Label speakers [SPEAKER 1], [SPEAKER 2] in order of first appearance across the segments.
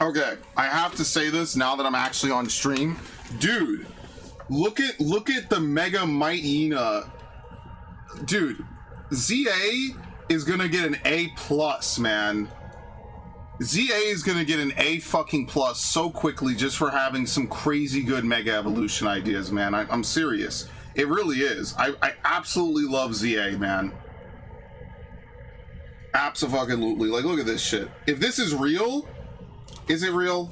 [SPEAKER 1] Okay, I have to say this now that I'm actually on stream. Dude, look at the Mega Mightyena. Dude, ZA is gonna get an A+, man. ZA is gonna get an A fucking plus so quickly just for having some crazy good Mega Evolution ideas, man. I'm serious. It really is. I absolutely love ZA, man. Absolutely. Like, look at this shit. If this is real, is it real?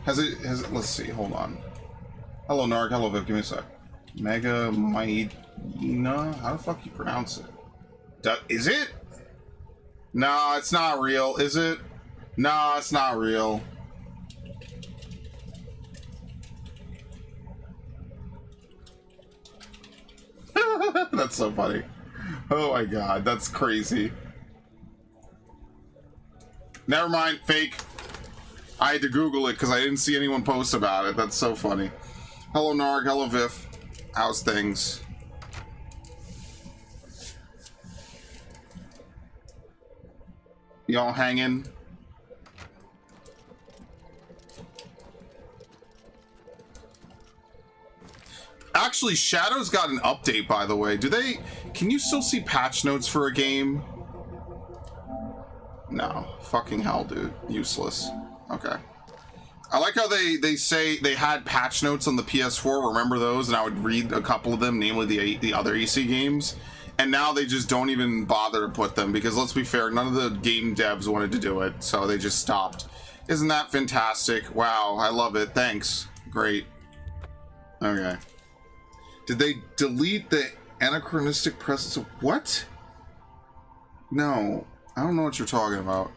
[SPEAKER 1] Has it, let's see, hold on. Hello, Narg. Hello, Viv. Give me a sec. Mega Mightyena? How the fuck you pronounce it? Is it? No, it's not real. Is it? No, it's not real. That's so funny. Oh my god, that's crazy. Never mind, fake. I had to Google it because I didn't see anyone post about it. That's so funny. Hello, Narg. Hello, Viv. How's things? Y'all hanging? Actually, Shadow's got an update, by the way. Can you still see patch notes for a game? No. Fucking hell, dude. Useless. Okay. I like how they say they had patch notes on the PS4. Remember those? And I would read a couple of them, namely the other EC games. And now they just don't even bother to put them because, let's be fair, none of the game devs wanted to do it, so they just stopped. Isn't that fantastic? Wow, I love it. Thanks. Great. Okay. Did they delete the anachronistic presence of what? No, I don't know what you're talking about.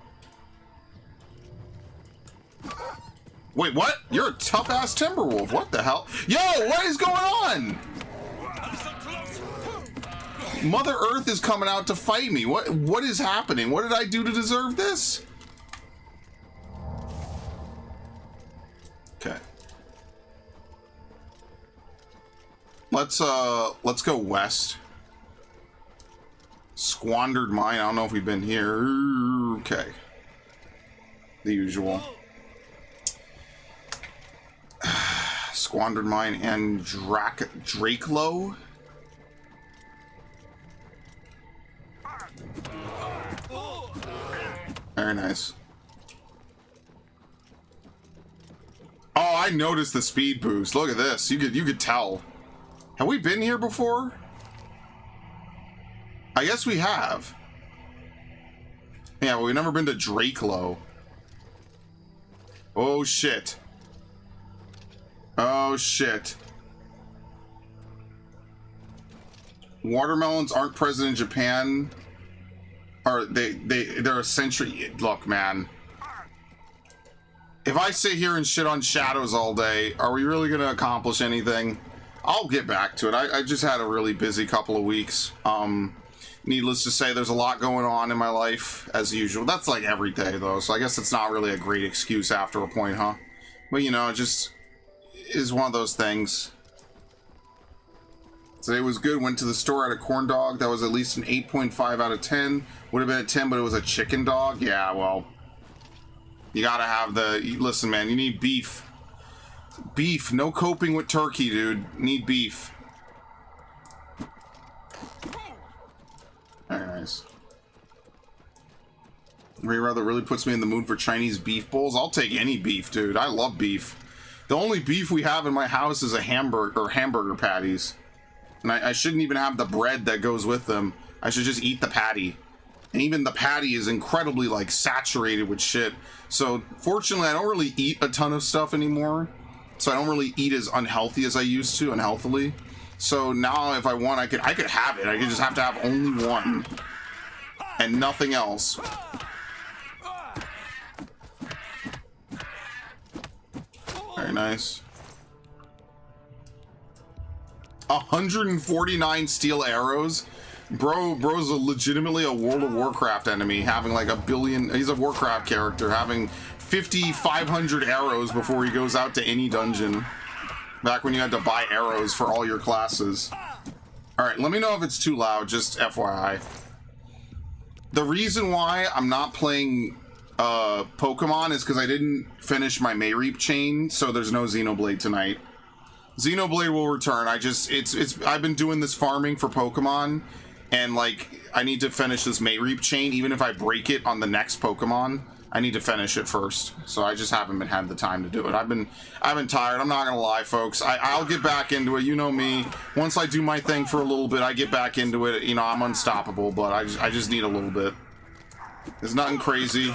[SPEAKER 1] Wait, what? You're a tough-ass Timberwolf. What the hell? Yo, what is going on? Mother Earth is coming out to fight me. What is happening? What did I do to deserve this? Okay. Let's go west. Squandered Mine. I don't know if we've been here. Okay. The usual. Squandered Mine and Drakelo. Very nice. Oh, I noticed the speed boost. Look at this. You could tell. Have we been here before? I guess we have. Yeah, but we've never been to Drakelo. Oh shit. Oh shit. Watermelons aren't present in Japan. Or they're a century. Look, man. If I sit here and shit on Shadows all day, are we really gonna accomplish anything? I'll get back to it. I just had a really busy couple of weeks. Needless to say, there's a lot going on in my life, as usual. That's like every day, though, so I guess it's not really a great excuse after a point, huh? But, you know, it just is one of those things. Today was good. Went to the store, had a corn dog. That was at least an 8.5 out of 10. Would have been a 10, but it was a chicken dog. Yeah, well, you gotta have the... Listen, man, you need beef. Beef. No coping with turkey, dude. Need beef. Very nice. Ray really puts me in the mood for Chinese beef bowls. I'll take any beef, dude. I love beef. The only beef we have in my house is a hamburger patties. And I shouldn't even have the bread that goes with them. I should just eat the patty. And even the patty is incredibly, like, saturated with shit. So, fortunately, I don't really eat a ton of stuff anymore. So I don't really eat as unhealthy as I used to, unhealthily. So now if I want, I could have it. I could just have to have only one. And nothing else. Very nice. 149 steel arrows? Bro's legitimately a World of Warcraft enemy, having like a billion... He's a Warcraft character, having 500 arrows before he goes out to any dungeon. Back when you had to buy arrows for all your classes. Alright, let me know if it's too loud, just FYI. The reason why I'm not playing Pokemon is because I didn't finish my Mayreap chain, so there's no Xenoblade tonight. Xenoblade will return. I've been doing this farming for Pokemon, and like I need to finish this Mayreap chain. Even if I break it on the next Pokemon, I need to finish it first. So I just haven't had the time to do it. I've been tired. I'm not gonna lie, folks. I'll get back into it. You know me. Once I do my thing for a little bit, I get back into it. You know, I'm unstoppable, but I just need a little bit. There's nothing crazy.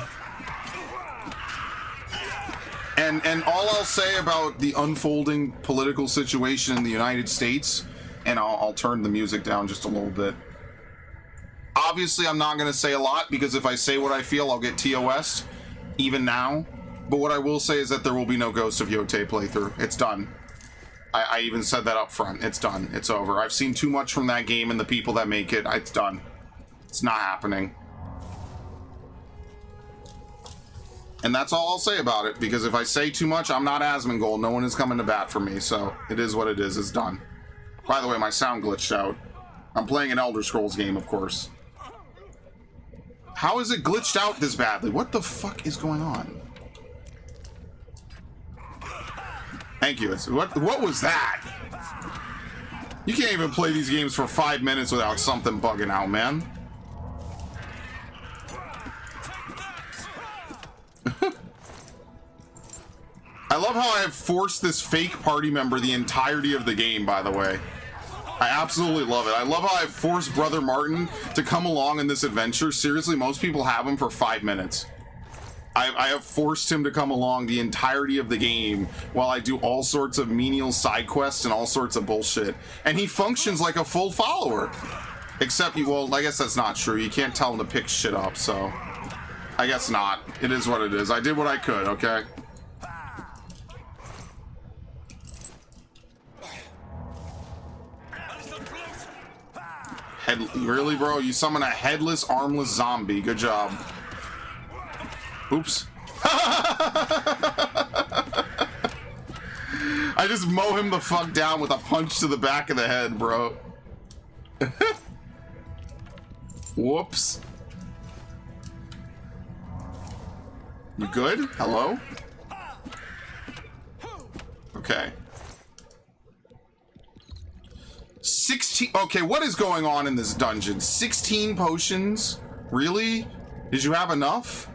[SPEAKER 1] And all I'll say about the unfolding political situation in the United States, and I'll turn the music down just a little bit. Obviously, I'm not going to say a lot, because if I say what I feel, I'll get TOS'd, even now. But what I will say is that there will be no Ghost of Yotei playthrough. It's done. I even said that up front. It's done. It's over. I've seen too much from that game and the people that make it. It's done. It's not happening. And that's all I'll say about it, because if I say too much, I'm not Asmongold. No one is coming to bat for me, so it is what it is. It's done. By the way, my sound glitched out. I'm playing an Elder Scrolls game, of course. How is it glitched out this badly? What the fuck is going on? Thank you. What was that? You can't even play these games for 5 minutes without something bugging out, man. I love how I have forced this fake party member the entirety of the game, by the way. I absolutely love it. I love how I've forced Brother Martin to come along in this adventure. Seriously, most people have him for 5 minutes. I have forced him to come along the entirety of the game while I do all sorts of menial side quests and all sorts of bullshit. And he functions like a full follower. Except, well, I guess that's not true. You can't tell him to pick shit up, so... I guess not. It is what it is. I did what I could, okay? Really, bro? You summon a headless, armless zombie. Good job. Oops. I just mow him the fuck down with a punch to the back of the head, bro. Whoops. You good? Hello? Okay. 16. Okay, what is going on in this dungeon? 16 potions? Really? Did you have enough?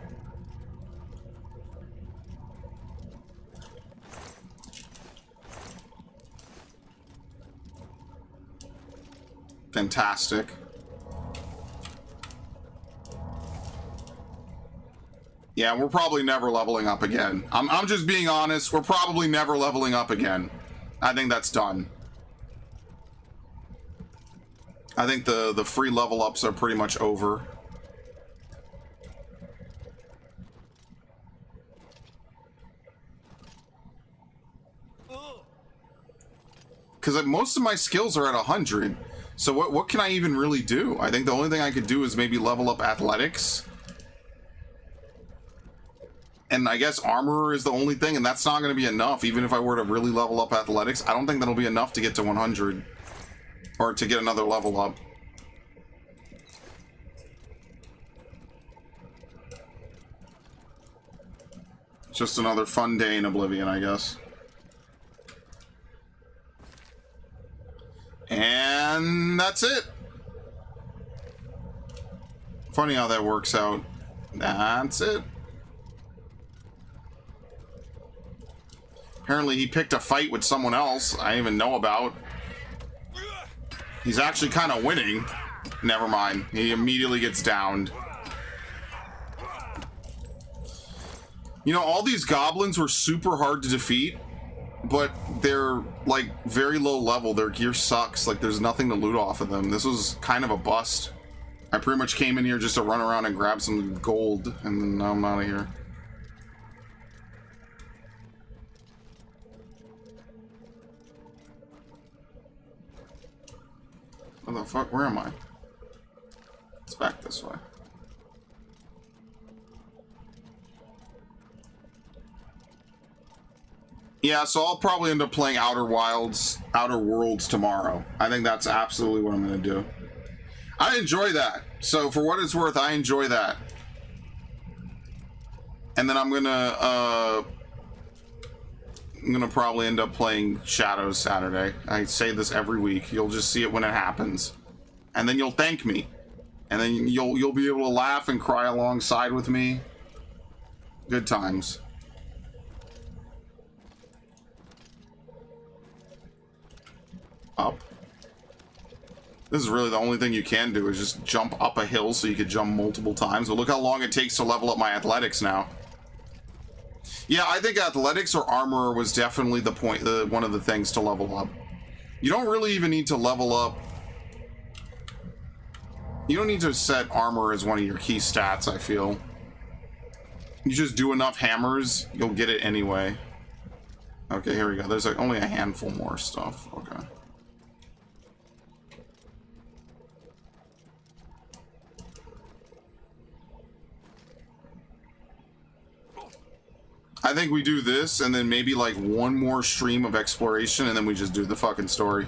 [SPEAKER 1] Fantastic. Yeah, we're probably never leveling up again. I'm just being honest. We're probably never leveling up again. I think that's done. I think the free level ups are pretty much over. Because most of my skills are at 100. So what can I even really do? I think the only thing I could do is maybe level up athletics. And I guess armor is the only thing, and that's not going to be enough. Even if I were to really level up athletics, I don't think that'll be enough to get to 100. Or to get another level up. Just another fun day in Oblivion, I guess. And that's it. Funny how that works out. That's it. Apparently he picked a fight with someone else I didn't even know about. He's actually kind of winning. Never mind. He immediately gets downed. You know, all these goblins were super hard to defeat, but they're, like, very low level. Their gear sucks. Like, there's nothing to loot off of them. This was kind of a bust. I pretty much came in here just to run around and grab some gold, and then now I'm out of here. What the fuck? Where am I? It's back this way. Yeah, so I'll probably end up playing Outer Worlds tomorrow. I think that's absolutely what I'm going to do. I enjoy that. So for what it's worth, I enjoy that. And then I'm gonna probably end up playing Shadows Saturday. I say this every week. You'll just see it when it happens. And then you'll thank me. And then you'll be able to laugh and cry alongside with me. Good times. Up. This is really the only thing you can do is just jump up a hill so you could jump multiple times. But look how long it takes to level up my athletics now. Yeah, I think athletics or armor was definitely the point, one of the things to level up. You don't really even need to level up. You don't need to set armor as one of your key stats, I feel. You just do enough hammers, you'll get it anyway. Okay, here we go. There's like only a handful more stuff. Okay. I think we do this, and then maybe like one more stream of exploration, and then we just do the fucking story.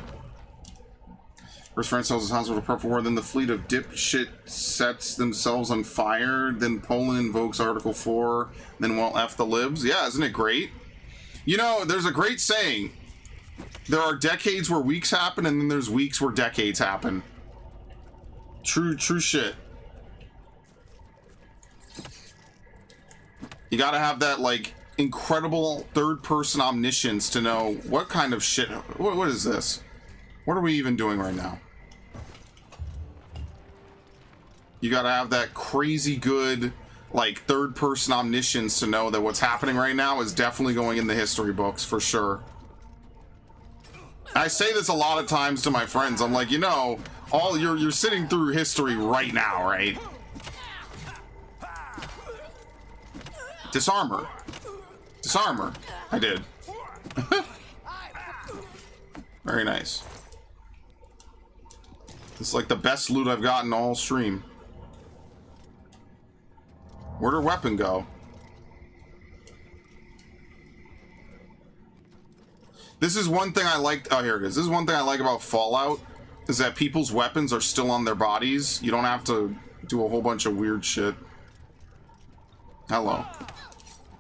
[SPEAKER 1] First friend tells us hospital prep for war, then the fleet of dipshit sets themselves on fire, then Poland invokes Article 4, then well F the libs. Yeah, isn't it great? You know, there's a great saying. There are decades where weeks happen, and then there's weeks where decades happen. True shit. You gotta have that, like, incredible third-person omniscience to know what kind of shit... What is this? What are we even doing right now? You gotta have that crazy good, like, third-person omniscience to know that what's happening right now is definitely going in the history books, for sure. I say this a lot of times to my friends. I'm like, you know, you're sitting through history right now, right? Disarmor. Disarmor. I did. Very nice. It's like the best loot I've gotten all stream. Where'd her weapon go? This is one thing I like. Oh, here it is. This is one thing I like about Fallout, is that people's weapons are still on their bodies. You don't have to do a whole bunch of weird shit. Hello.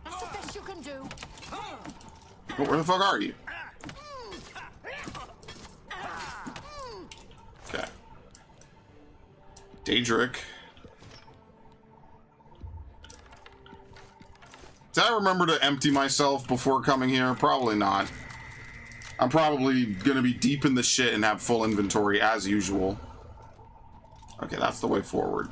[SPEAKER 2] That's the best you can do.
[SPEAKER 1] Oh, where the fuck are you? Okay. Daedric. Did I remember to empty myself before coming here? Probably not. I'm probably gonna be deep in the shit and have full inventory as usual. Okay, that's the way forward.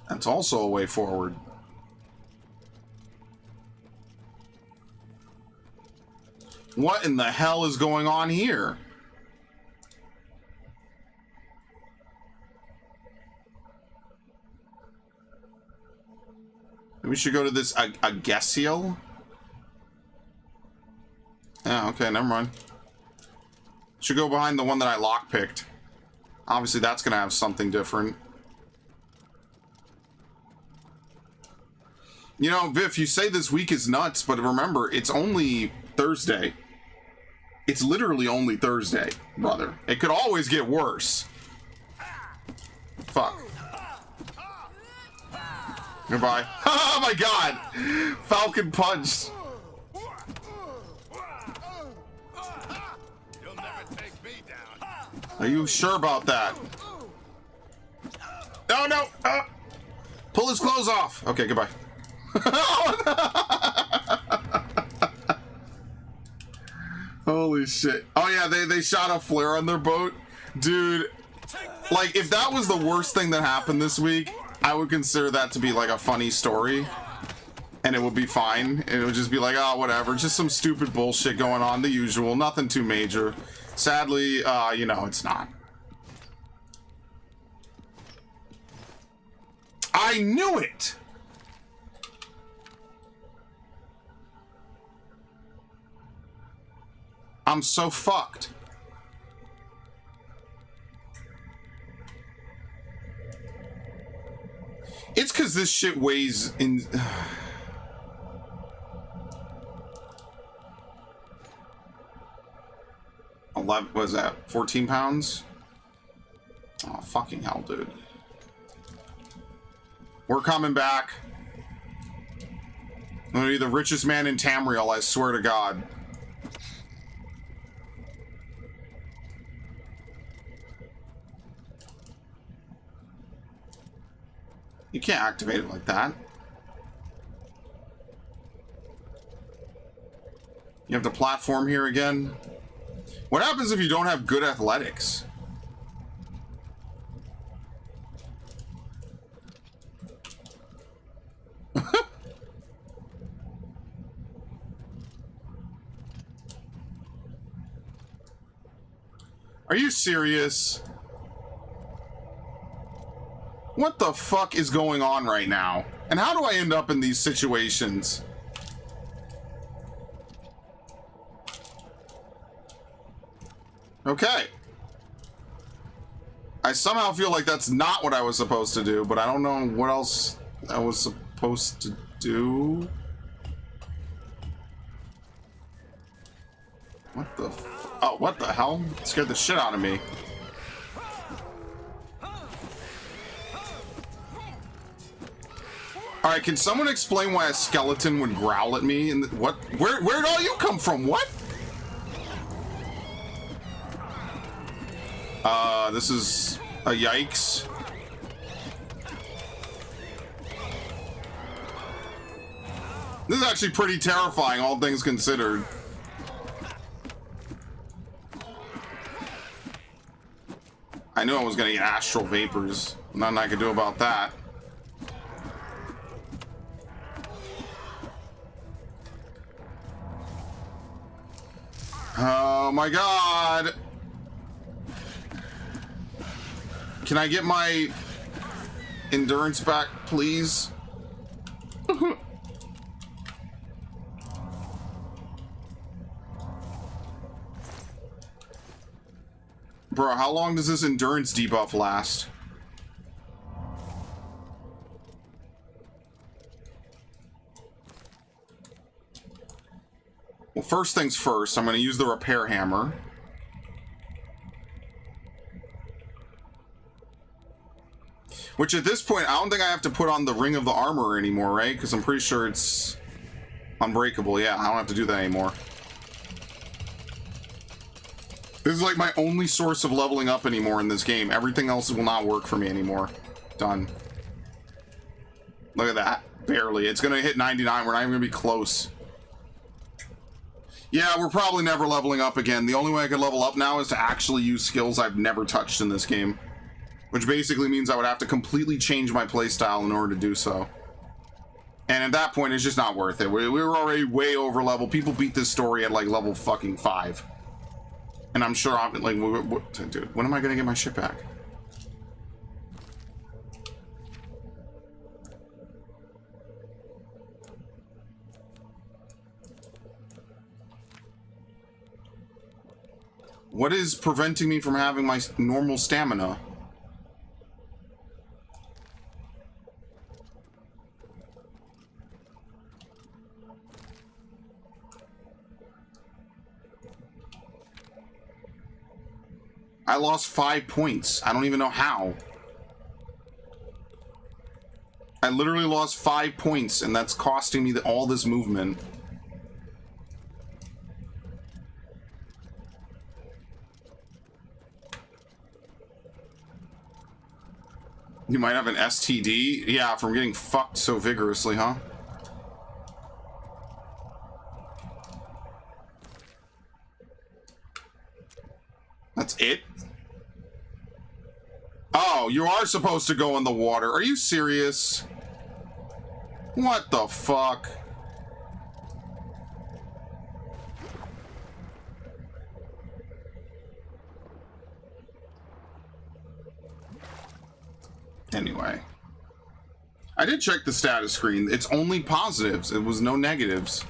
[SPEAKER 1] That's also a way forward. What in the hell is going on here? We should go to this Agesiel. Yeah, okay, never mind. Should go behind the one that I lockpicked. Obviously, that's gonna have something different. You know, Viv, you say this week is nuts, but remember, it's only Thursday. It's literally only Thursday, brother. It could always get worse. Fuck. Goodbye. Oh my god! Falcon punched.
[SPEAKER 3] You'll never take me down.
[SPEAKER 1] Are you sure about that? Oh no! Pull his clothes off! Okay, goodbye. Holy shit. Oh yeah, they shot a flare on their boat. Dude, like, if that was the worst thing that happened this week, I would consider that to be like a funny story. And it would be fine. It would just be like, oh, whatever. Just some stupid bullshit going on, the usual. Nothing too major. Sadly, you know, it's not. I knew it! I'm so fucked. It's because this shit weighs in... a 11, what is that? 14 pounds? Oh, fucking hell, dude. We're coming back. I'm gonna be the richest man in Tamriel, I swear to God. You can't activate it like that. You have to platform here again. What happens if you don't have good athletics? Are you serious? What the fuck is going on right now? And how do I end up in these situations? Okay. I somehow feel like that's not what I was supposed to do, but I don't know what else I was supposed to do. What the oh, what the hell? It scared the shit out of me. Alright, can someone explain why a skeleton would growl at me? And what? Where did all you come from? What? This is a yikes. This is actually pretty terrifying, all things considered. I knew I was gonna get astral vapors. Nothing I could do about that. Oh my God. Can I get my endurance back, please? Bro, how long does this endurance debuff last? Well, first things first, I'm going to use the repair hammer. Which at this point, I don't think I have to put on the ring of the armor anymore, right? Because I'm pretty sure it's unbreakable. Yeah, I don't have to do that anymore. This is like my only source of leveling up anymore in this game. Everything else will not work for me anymore. Done. Look at that. Barely. It's going to hit 99. We're not even going to be close. Yeah, we're probably never leveling up again. The only way I could level up now is to actually use skills I've never touched in this game. Which basically means I would have to completely change my playstyle in order to do so. And at that point, it's just not worth it. We were already way over level. People beat this story at like level fucking 5. And I'm sure I'm like, dude, when am I gonna get my shit back? What is preventing me from having my normal stamina? I lost 5 points. I don't even know how. I literally lost 5 points, and that's costing me all this movement. You might have an STD? Yeah, from getting fucked so vigorously, huh? That's it? Oh, you are supposed to go in the water. Are you serious? What the fuck? Anyway. I did check the status screen. It's only positives. It was no negatives.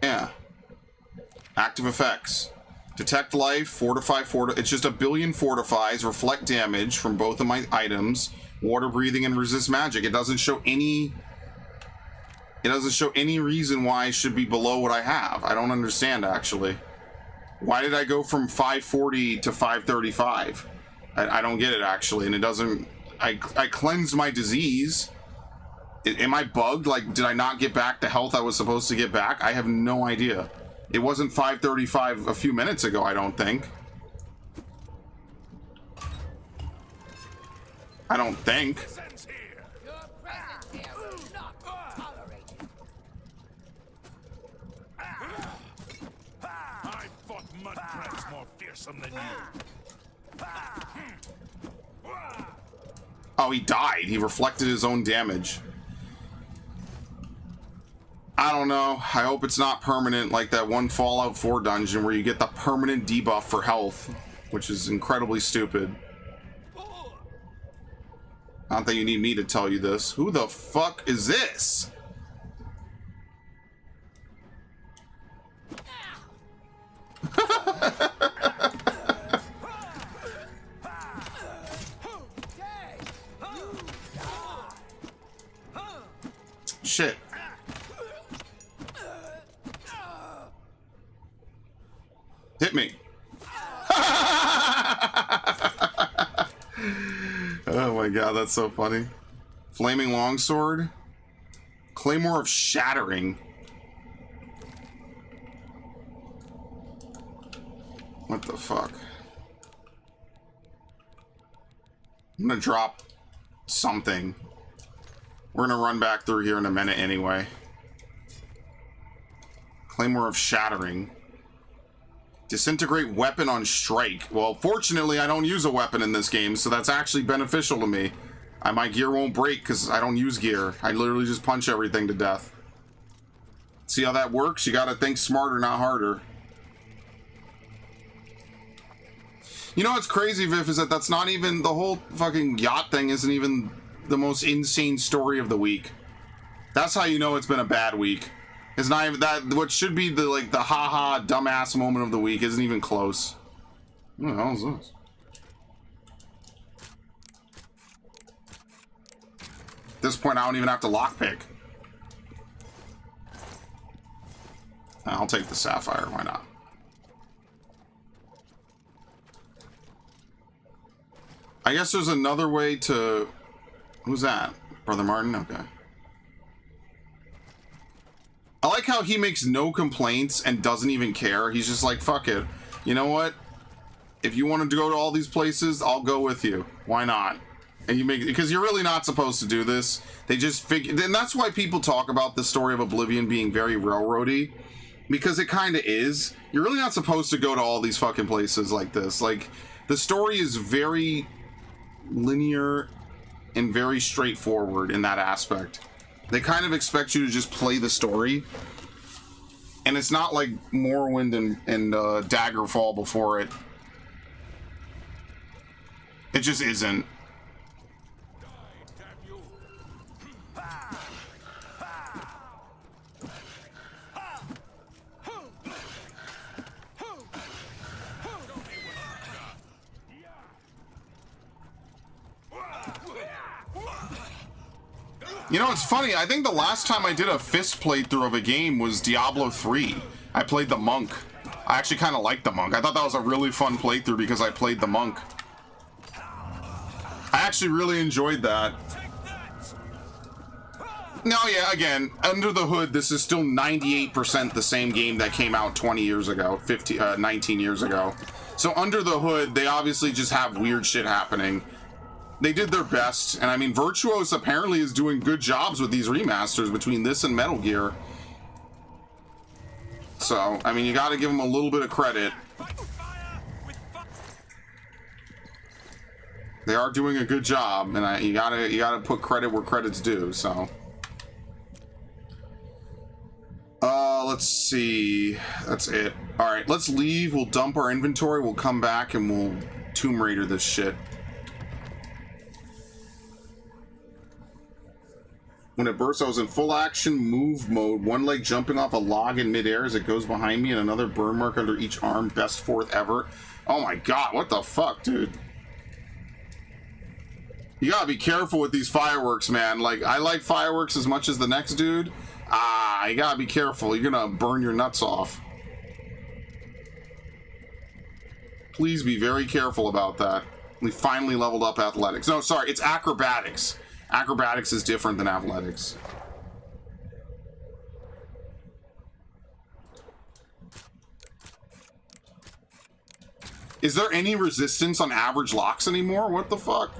[SPEAKER 1] Yeah. Active effects. Detect life, fortify, it's just 1 billion fortifies, reflect damage from both of my items, water breathing, and resist magic. It doesn't show any It doesn't show any reason why I should be below what I have. I don't understand, actually. Why did I go from 540 to 535? I don't get it, actually. And it doesn't... I cleansed my disease. Am I bugged? Like, did I not get back the health I was supposed to get back? I have no idea. It wasn't 535 a few minutes ago, I don't think. I don't think.
[SPEAKER 2] Your presence here will not be tolerated.
[SPEAKER 3] I fought mud crabs more fearsome than you.
[SPEAKER 1] Oh, he died. He reflected his own damage. I don't know. I hope it's not permanent like that one Fallout 4 dungeon where you get the permanent debuff for health, which is incredibly stupid. Not that you need me to tell you this. Who the fuck is this? Shit. Hit me. Oh my god, that's so funny. Flaming longsword. Claymore of shattering. What the fuck? I'm gonna drop something. We're gonna run back through here in a minute anyway. Claymore of shattering. Disintegrate weapon on strike. Well, fortunately, I don't use a weapon in this game, so that's actually beneficial to me. My gear won't break because I don't use gear. I literally just punch everything to death. See how that works? You gotta think smarter, not harder. You know what's crazy, Viv, is that that's not even... The whole fucking yacht thing isn't even the most insane story of the week. That's how you know it's been a bad week. It's not even that. What should be the like the haha dumbass moment of the week isn't even close. What the hell is this? At this point, I don't even have to lockpick. I'll take the sapphire. Why not? I guess there's another way to. Who's that? Brother Martin? Okay. I like how he makes no complaints and doesn't even care. He's just like, fuck it. You know what? If you wanted to go to all these places, I'll go with you. Why not? And you make, because you're really not supposed to do this. They just figure, and that's why people talk about the story of Oblivion being very railroady, because it kind of is. You're really not supposed to go to all these fucking places like this. Like, the story is very linear and very straightforward in that aspect. They kind of expect you to just play the story. And it's not like Morrowind and Daggerfall before it. It just isn't. You know, it's funny. I think the last time I did a fist playthrough of a game was Diablo 3. I played the monk. I actually kind of liked the monk. I thought that was a really fun playthrough because I played the monk. I actually really enjoyed that. Now, yeah, again, under the hood, this is still 98% the same game that came out 20 years ago, 19 years ago. So under the hood, they obviously just have weird shit happening. They did their best, and I mean, Virtuos apparently is doing good jobs with these remasters between this and Metal Gear. So, I mean, you gotta give them a little bit of credit. They are doing a good job, and you gotta put credit where credit's due, so. Let's see. That's it. Alright, let's leave. We'll dump our inventory. We'll come back and we'll Tomb Raider this shit. When it bursts, I was in full action move mode, one leg jumping off a log in midair as it goes behind me and another burn mark under each arm. Best fourth ever. Oh my god, what the fuck, dude? You gotta be careful with these fireworks, man. Like, I like fireworks as much as the next dude. Ah, you gotta be careful. You're gonna burn your nuts off. Please be very careful about that. We finally leveled up athletics. No, sorry, it's acrobatics. Acrobatics is different than athletics. Is there any resistance on average locks anymore? What the fuck?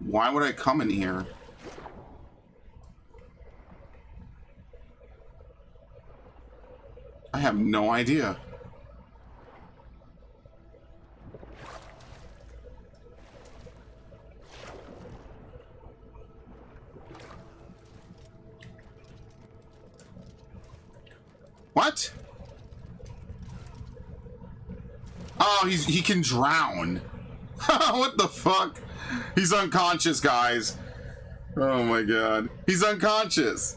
[SPEAKER 1] Why would I come in here? I have no idea. What? Oh, he can drown. What the fuck? He's unconscious, guys. Oh my god. He's unconscious.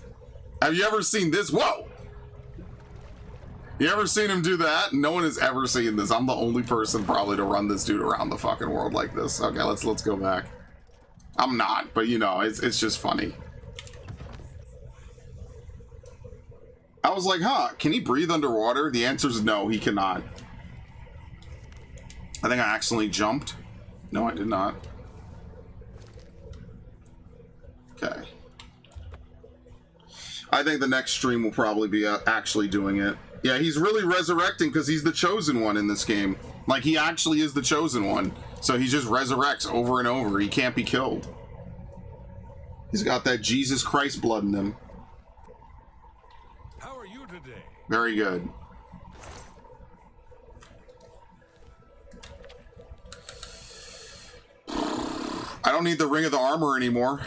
[SPEAKER 1] Have you ever seen this? Whoa! You ever seen him do that? No one has ever seen this. I'm the only person probably to run this dude around the fucking world like this. Okay, let's go back. I'm not, but you know, it's just funny. I was like, huh, can he breathe underwater? The answer is no, he cannot. I think I accidentally jumped. No, I did not. Okay. I think the next stream will probably be actually doing it. Yeah, he's really resurrecting because he's the chosen one in this game. Like, he actually is the chosen one. So he just resurrects over and over. He can't be killed. He's got that Jesus Christ blood in him.
[SPEAKER 3] How are you today?
[SPEAKER 1] Very good. I don't need the Ring of the Armor anymore.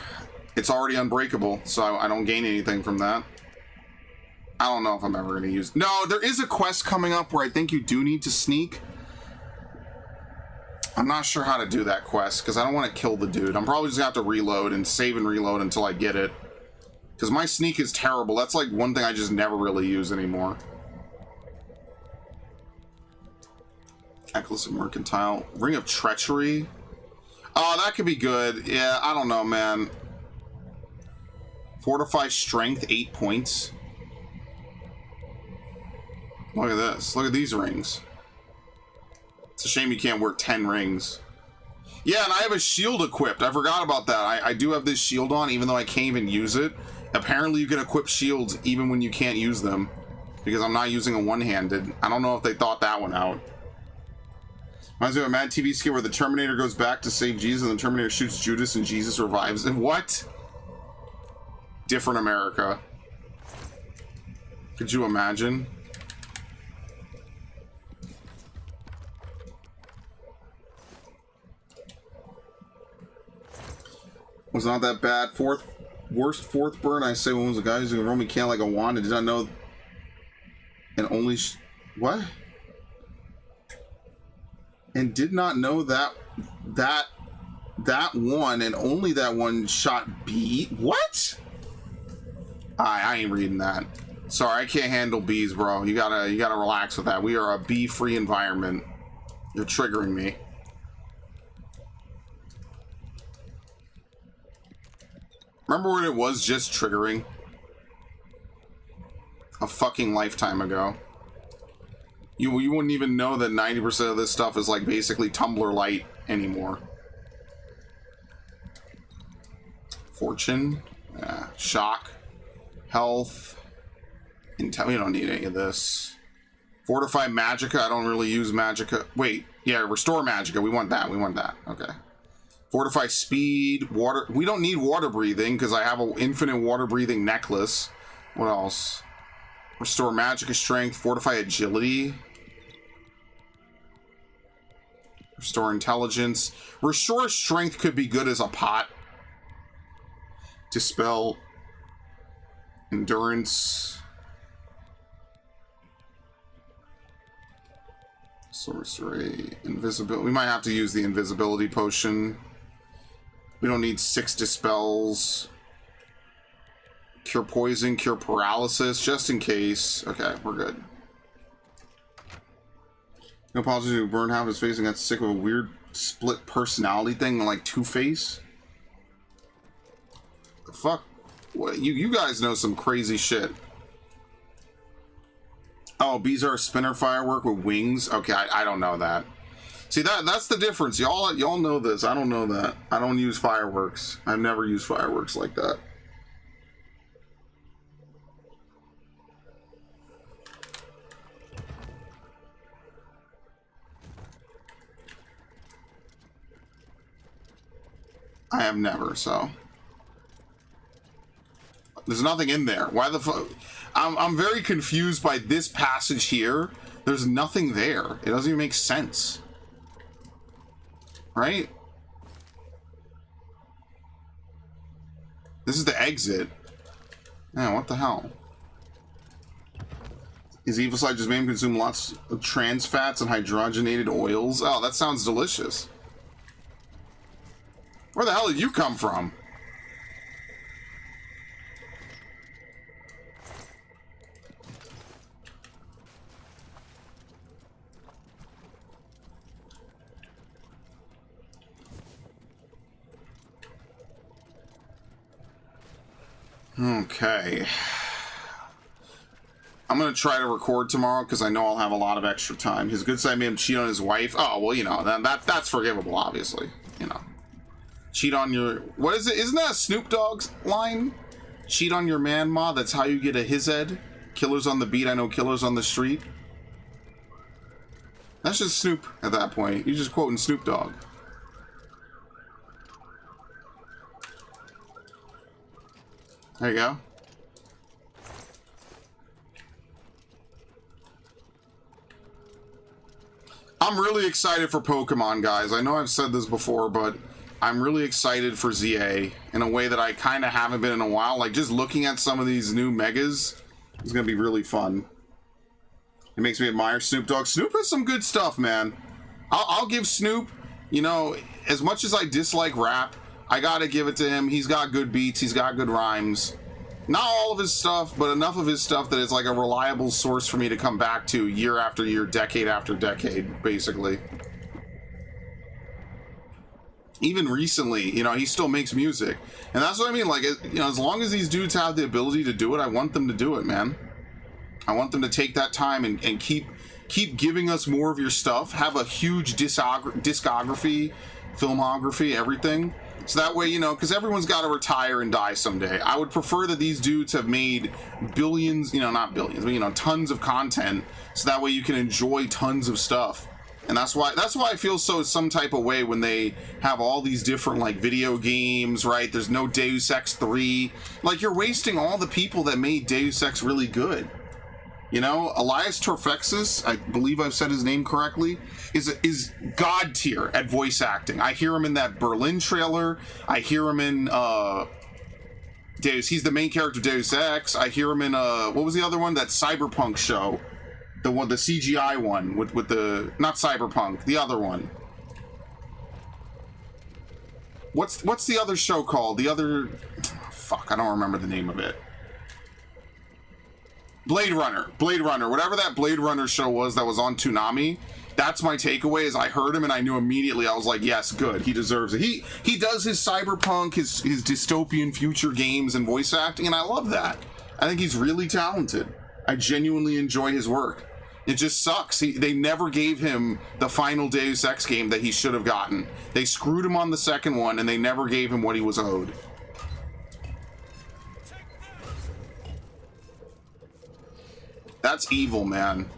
[SPEAKER 1] It's already unbreakable, so I don't gain anything from that. I don't know if I'm ever going to use... No, there is a quest coming up where I think you do need to sneak. I'm not sure how to do that quest, because I don't want to kill the dude. I'm probably just going to have to reload and save and reload until I get it. Because my sneak is terrible. That's like one thing I just never really use anymore. Necklace of Mercantile. Ring of Treachery. Oh, that could be good. Yeah, I don't know, man. Fortify Strength, 8 points. Look at this. Look at these rings. It's a shame you can't wear 10 rings. Yeah, and I have a shield equipped. I forgot about that. I do have this shield on, even though I can't even use it. Apparently you can equip shields even when you can't use them. Because I'm not using a one-handed. I don't know if they thought that one out. Reminds me of a Mad TV skit where the Terminator goes back to save Jesus and the Terminator shoots Judas and Jesus revives him. What? Different America. Could you imagine? Was not that bad. Worst fourth burn I say when was a guy using a Roman can like a wand and did not know and only what? And did not know that one and only that one shot B. What? I ain't reading that. Sorry, I can't handle bees, bro. You gotta relax with that. We are a bee-free environment. You're triggering me. Remember when it was just triggering? A fucking lifetime ago. You wouldn't even know that 90% of this stuff is like basically Tumblr light anymore. Fortune. Shock. Health. Intel. We don't need any of this. Fortify Magicka. I don't really use Magicka. Wait. Yeah, Restore Magicka. We want that. We want that. Okay. Fortify Speed. Water. We don't need water breathing because I have an infinite water breathing necklace. What else? Restore Magicka Strength. Fortify Agility. Restore Intelligence. Restore Strength could be good as a pot. Dispel Endurance. Sorcery. Invisibility. We might have to use the Invisibility Potion. We don't need 6 Dispels. Cure Poison. Cure Paralysis. Just in case. Okay, we're good. No apology to burn half his face and got sick of a weird split personality thing like Two-Face. The fuck? What, you guys know some crazy shit. Oh, bees are a spinner firework with wings? Okay, I don't know that. See, that's the difference. Y'all know this. I don't know that. I don't use fireworks. I've never used fireworks like that. I have never, so. There's nothing in there. Why the fuck? I'm very confused by this passage here. There's nothing there. It doesn't even make sense. Right? This is the exit. Man, what the hell? His evil side just made him consume lots of trans fats and hydrogenated oils. Oh, that sounds delicious. Where the hell did you come from? Okay. I'm gonna try to record tomorrow because I know I'll have a lot of extra time. His good side made him cheat on his wife. Oh, well, you know, that's forgivable, obviously. You know. Cheat on your... What is it? Isn't that a Snoop Dogg's line? Cheat on your man, ma. That's how you get a his head. Killers on the beat. I know killers on the street. That's just Snoop at that point. You're just quoting Snoop Dogg. There you go. I'm really excited for Pokemon, guys. I know I've said this before, but I'm really excited for ZA in a way that I kind of haven't been in a while. Like, just looking at some of these new megas is going to be really fun. It makes me admire Snoop Dogg. Snoop has some good stuff, man. I'll give Snoop, you know, as much as I dislike rap, I gotta give it to him. He's got good beats. He's got good rhymes. Not all of his stuff, but enough of his stuff that it's like a reliable source for me to come back to year after year, decade after decade, basically. Even recently, you know, he still makes music. And that's what I mean. Like, you know, as long as these dudes have the ability to do it, I want them to do it, man. I want them to take that time and keep giving us more of your stuff. Have a huge discography, filmography, everything. So that way, you know, because everyone's got to retire and die someday. I would prefer that these dudes have made billions, you know, not billions, but, you know, tons of content. So that way you can enjoy tons of stuff. And that's why I feel so some type of way when they have all these different, like, video games, right? There's no Deus Ex 3. Like, you're wasting all the people that made Deus Ex really good. You know, Elias Torfexis, I believe I've said his name correctly, is god tier at voice acting. I hear him in that Berlin trailer. I hear him in he's the main character of Deus Ex. I hear him in what was the other one? That Cyberpunk show. The CGI one with the, not Cyberpunk, the other one. What's the other show called? The other, fuck, I don't remember the name of it. Blade Runner, whatever that Blade Runner show was that was on Toonami. That's my takeaway. Is I heard him and I knew immediately. I was like, yes, good, he deserves it. He does his cyberpunk, his dystopian future games and voice acting, and I love that. I think he's really talented. I genuinely enjoy his work. It just sucks. They never gave him the final Deus Ex game that he should have gotten. They screwed him on the second one, and they never gave him what he was owed. That's evil, man.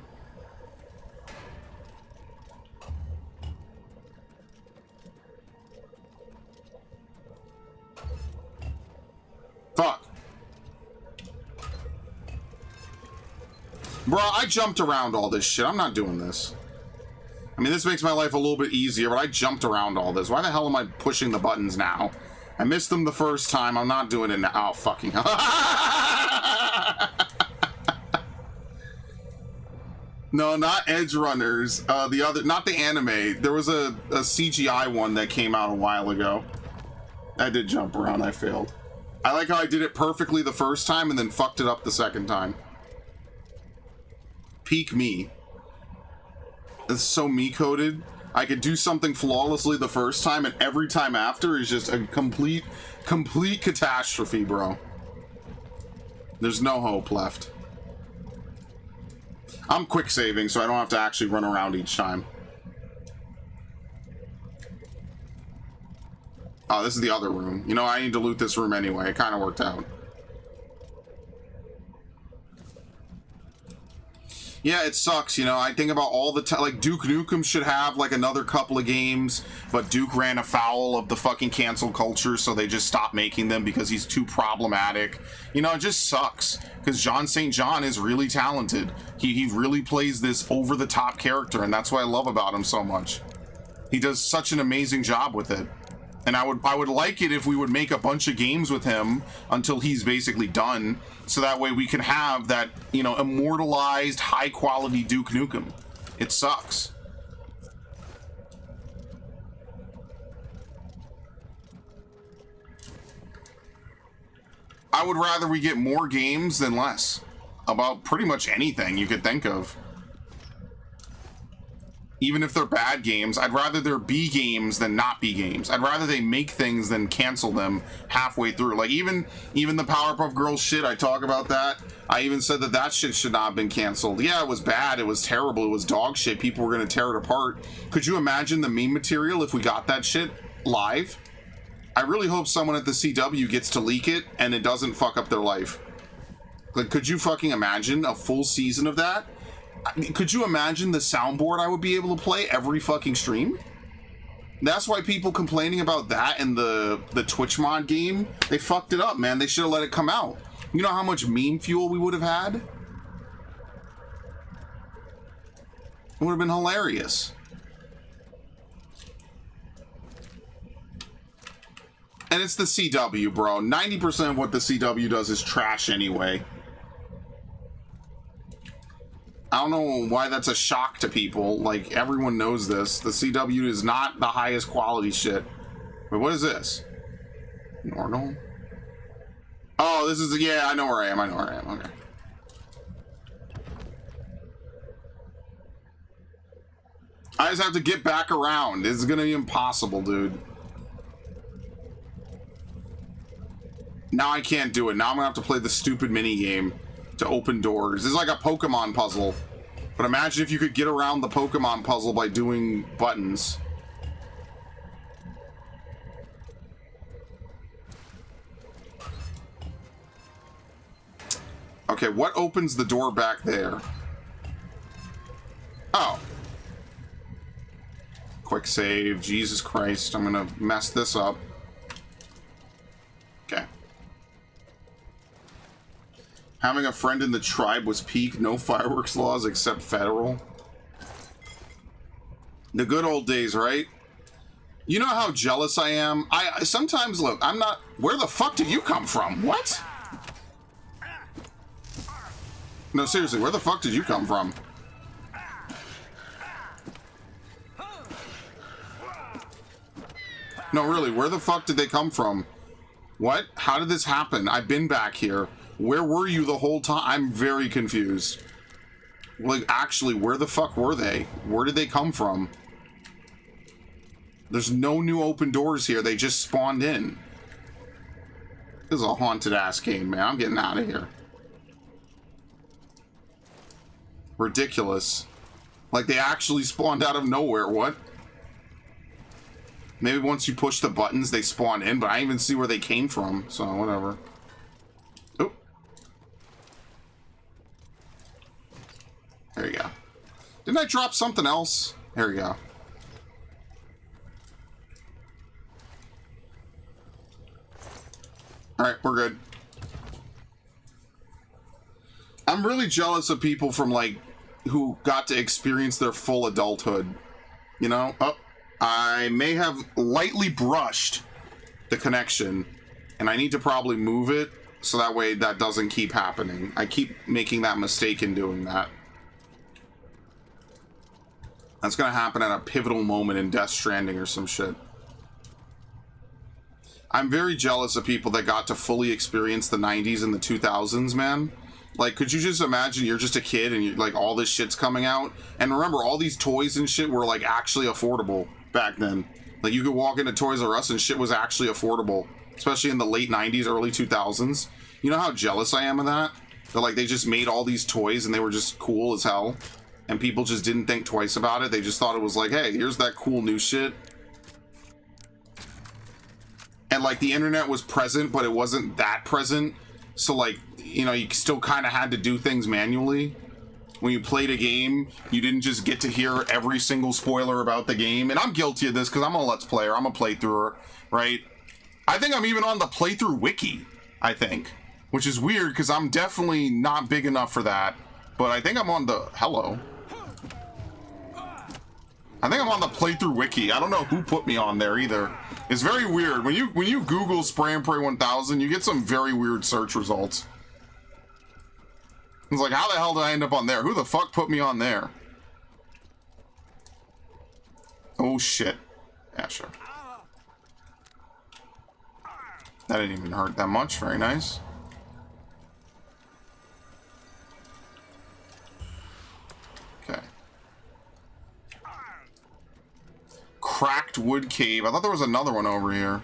[SPEAKER 1] Fuck. Bro, I jumped around all this shit. I'm not doing this. I mean, this makes my life a little bit easier, but I jumped around all this. Why the hell am I pushing the buttons now? I missed them the first time. I'm not doing it now. Oh, fucking hell. No, not Edge Runners. The other, not the anime. There was a CGI one that came out a while ago. I did jump around. I failed. I like how I did it perfectly the first time and then fucked it up the second time. Peak me. It's so me-coded. I could do something flawlessly the first time, and every time after is just a complete catastrophe, bro. There's no hope left. I'm quick saving, so I don't have to actually run around each time. Oh, this is the other room. You know, I need to loot this room anyway. It kind of worked out. Yeah, it sucks, you know. I think about all the time, like, Duke Nukem should have, like, another couple of games, but Duke ran afoul of the fucking cancel culture, so they just stopped making them because he's too problematic. You know, it just sucks, because John St. John is really talented. He really plays this over-the-top character, and that's what I love about him so much. He does such an amazing job with it. And I would like it if we would make a bunch of games with him until he's basically done, so that way we can have that, you know, immortalized, high-quality Duke Nukem. It sucks. I would rather we get more games than less. About pretty much anything you could think of. Even if they're bad games, I'd rather there be games than not be games. I'd rather they make things than cancel them halfway through. Like, even the Powerpuff Girls shit, I talk about that. I even said that shit should not have been canceled. Yeah, it was bad, it was terrible, it was dog shit. People were gonna tear it apart. Could you imagine the meme material if we got that shit live? I really hope someone at the CW gets to leak it and it doesn't fuck up their life. Like, could you fucking imagine a full season of that? Could you imagine the soundboard I would be able to play every fucking stream? That's why people complaining about that and the Twitch mod game, they fucked it up, man. They should have let it come out. You know how much meme fuel we would have had? It would have been hilarious. And it's the CW, bro. 90% of what the CW does is trash anyway. I don't know why that's a shock to people. Like, everyone knows this. The CW is not the highest quality shit. Wait, what is this? Normal? Oh, this is... Yeah, I know where I am. Okay. I just have to get back around. It's gonna be impossible, dude. Now I can't do it. Now I'm gonna have to play the stupid mini game to open doors. It's like a Pokemon puzzle. But imagine if you could get around the Pokemon puzzle by doing buttons. Okay, what opens the door back there? Oh. Quick save. Jesus Christ. I'm gonna mess this up. Okay. Having a friend in the tribe was peak. No fireworks laws except federal. The good old days, right? You know how jealous I am? I sometimes, look, I'm not... Where the fuck did you come from? What? No, seriously, where the fuck did you come from? No, really, where the fuck did they come from? What? How did this happen? I've been back here. Where were you the whole time? I'm very confused. Like, actually, where the fuck were they? Where did they come from? There's no new open doors here. They just spawned in. This is a haunted-ass game, man. I'm getting out of here. Ridiculous. Like, they actually spawned out of nowhere. What? Maybe once you push the buttons, they spawn in, but I didn't even see where they came from, so whatever. Oh. There you go. Didn't I drop something else? There you go. Alright, we're good. I'm really jealous of people from, like, who got to experience their full adulthood. You know? Oh, I may have lightly brushed the connection, and I need to probably move it so that way that doesn't keep happening. I keep making that mistake in doing that. That's gonna happen at a pivotal moment in Death Stranding or some shit. I'm very jealous of people that got to fully experience the 90s and the 2000s, man. Like, could you just imagine you're just a kid and you like all this shit's coming out? And remember, all these toys and shit were like actually affordable back then. Like, you could walk into Toys R Us and shit was actually affordable, especially in the late 90s, early 2000s. You know how jealous I am of that? That like they just made all these toys and they were just cool as hell, and people just didn't think twice about it. They just thought it was like, hey, here's that cool new shit. And like the internet was present, but it wasn't that present. So like, you know, you still kind of had to do things manually. When you played a game, you didn't just get to hear every single spoiler about the game. And I'm guilty of this because I'm a Let's Player. I'm a playthrougher, right? I think I'm even on the playthrough wiki, I think. Which is weird because I'm definitely not big enough for that. But I think I'm on the... Hello. I think I'm on the playthrough wiki. I don't know who put me on there either. It's very weird. When you Google Spray and Pray 1000, you get some very weird search results. It's like, how the hell did I end up on there? Who the fuck put me on there? Oh, shit. Yeah, sure. That didn't even hurt that much. Very nice. Okay. Cracked wood cave. I thought there was another one over here.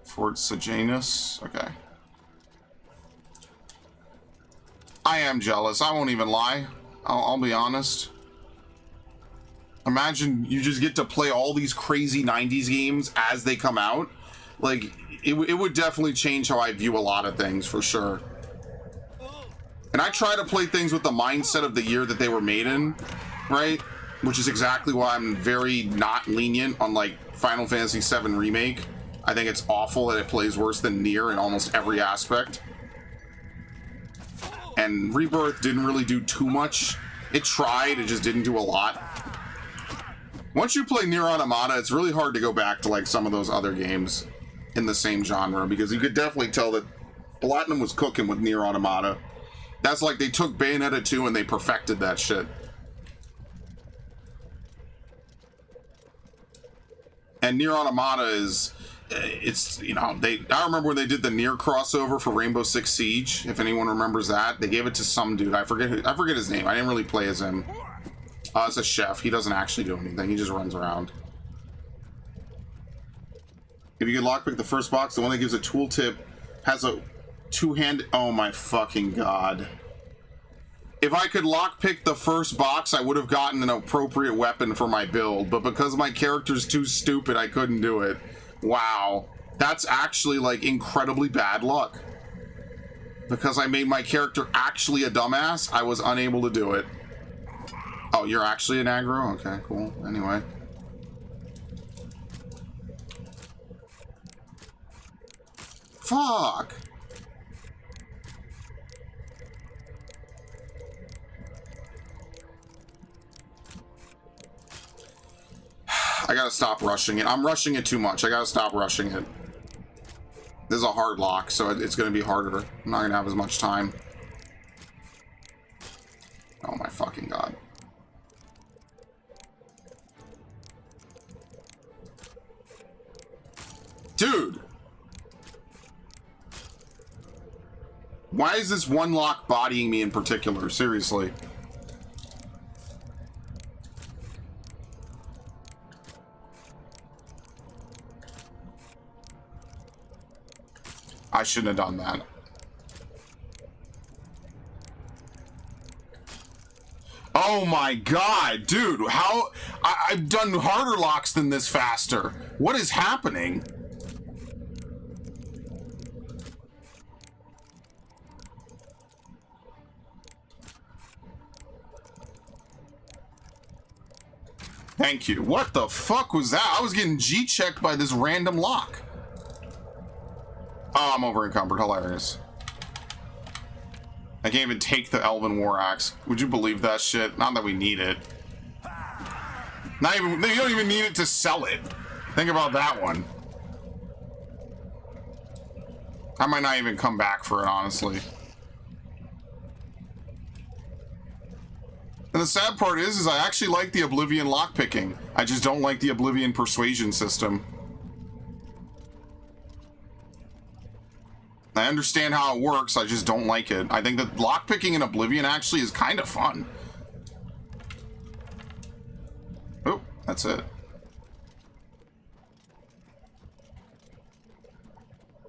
[SPEAKER 1] Fort Sejanus. Okay. I am jealous. I won't even lie. I'll be honest. Imagine you just get to play all these crazy 90s games as they come out. Like, it would definitely change how I view a lot of things, for sure. And I try to play things with the mindset of the year that they were made in, right? Which is exactly why I'm very not lenient on, like, Final Fantasy VII Remake. I think it's awful that it plays worse than Nier in almost every aspect. And Rebirth didn't really do too much. It tried, it just didn't do a lot. Once you play Nier Automata, it's really hard to go back to like some of those other games in the same genre, because you could definitely tell that Platinum was cooking with Nier Automata. That's like they took Bayonetta 2 and they perfected that shit. And Nier Automata is... it's, you know, I remember when they did the Nier crossover for Rainbow Six Siege, if anyone remembers that. They gave it to some dude. I forget his name. I didn't really play as him. It's a chef. He doesn't actually do anything. He just runs around. If you can lockpick the first box, the one that gives a tooltip has a two-hand... Oh my fucking god. If I could lockpick the first box, I would have gotten an appropriate weapon for my build, but because my character's too stupid, I couldn't do it. Wow, that's actually like incredibly bad luck. Because I made my character actually a dumbass, I was unable to do it. Oh, you're actually an aggro? Okay, cool. Anyway. Fuck! I gotta stop rushing it. I'm rushing it too much. I gotta stop rushing it. This is a hard lock, so it's gonna be harder. I'm not gonna have as much time. Oh my fucking god. Dude! Why is this one lock bodying me in particular? Seriously. I shouldn't have done that. Oh my god, dude, how... I've done harder locks than this faster. What is happening? Thank you. What the fuck was that? I was getting G-checked by this random lock. Oh, I'm over encumbered. Hilarious. I can't even take the Elven War Axe. Would you believe that shit? Not that we need it. Not even... You don't even need it to sell it. Think about that one. I might not even come back for it, honestly. And the sad part is I actually like the Oblivion lockpicking. I just don't like the Oblivion persuasion system. I understand how it works, I just don't like it. I think that lockpicking in Oblivion actually is kind of fun. Oh, that's it.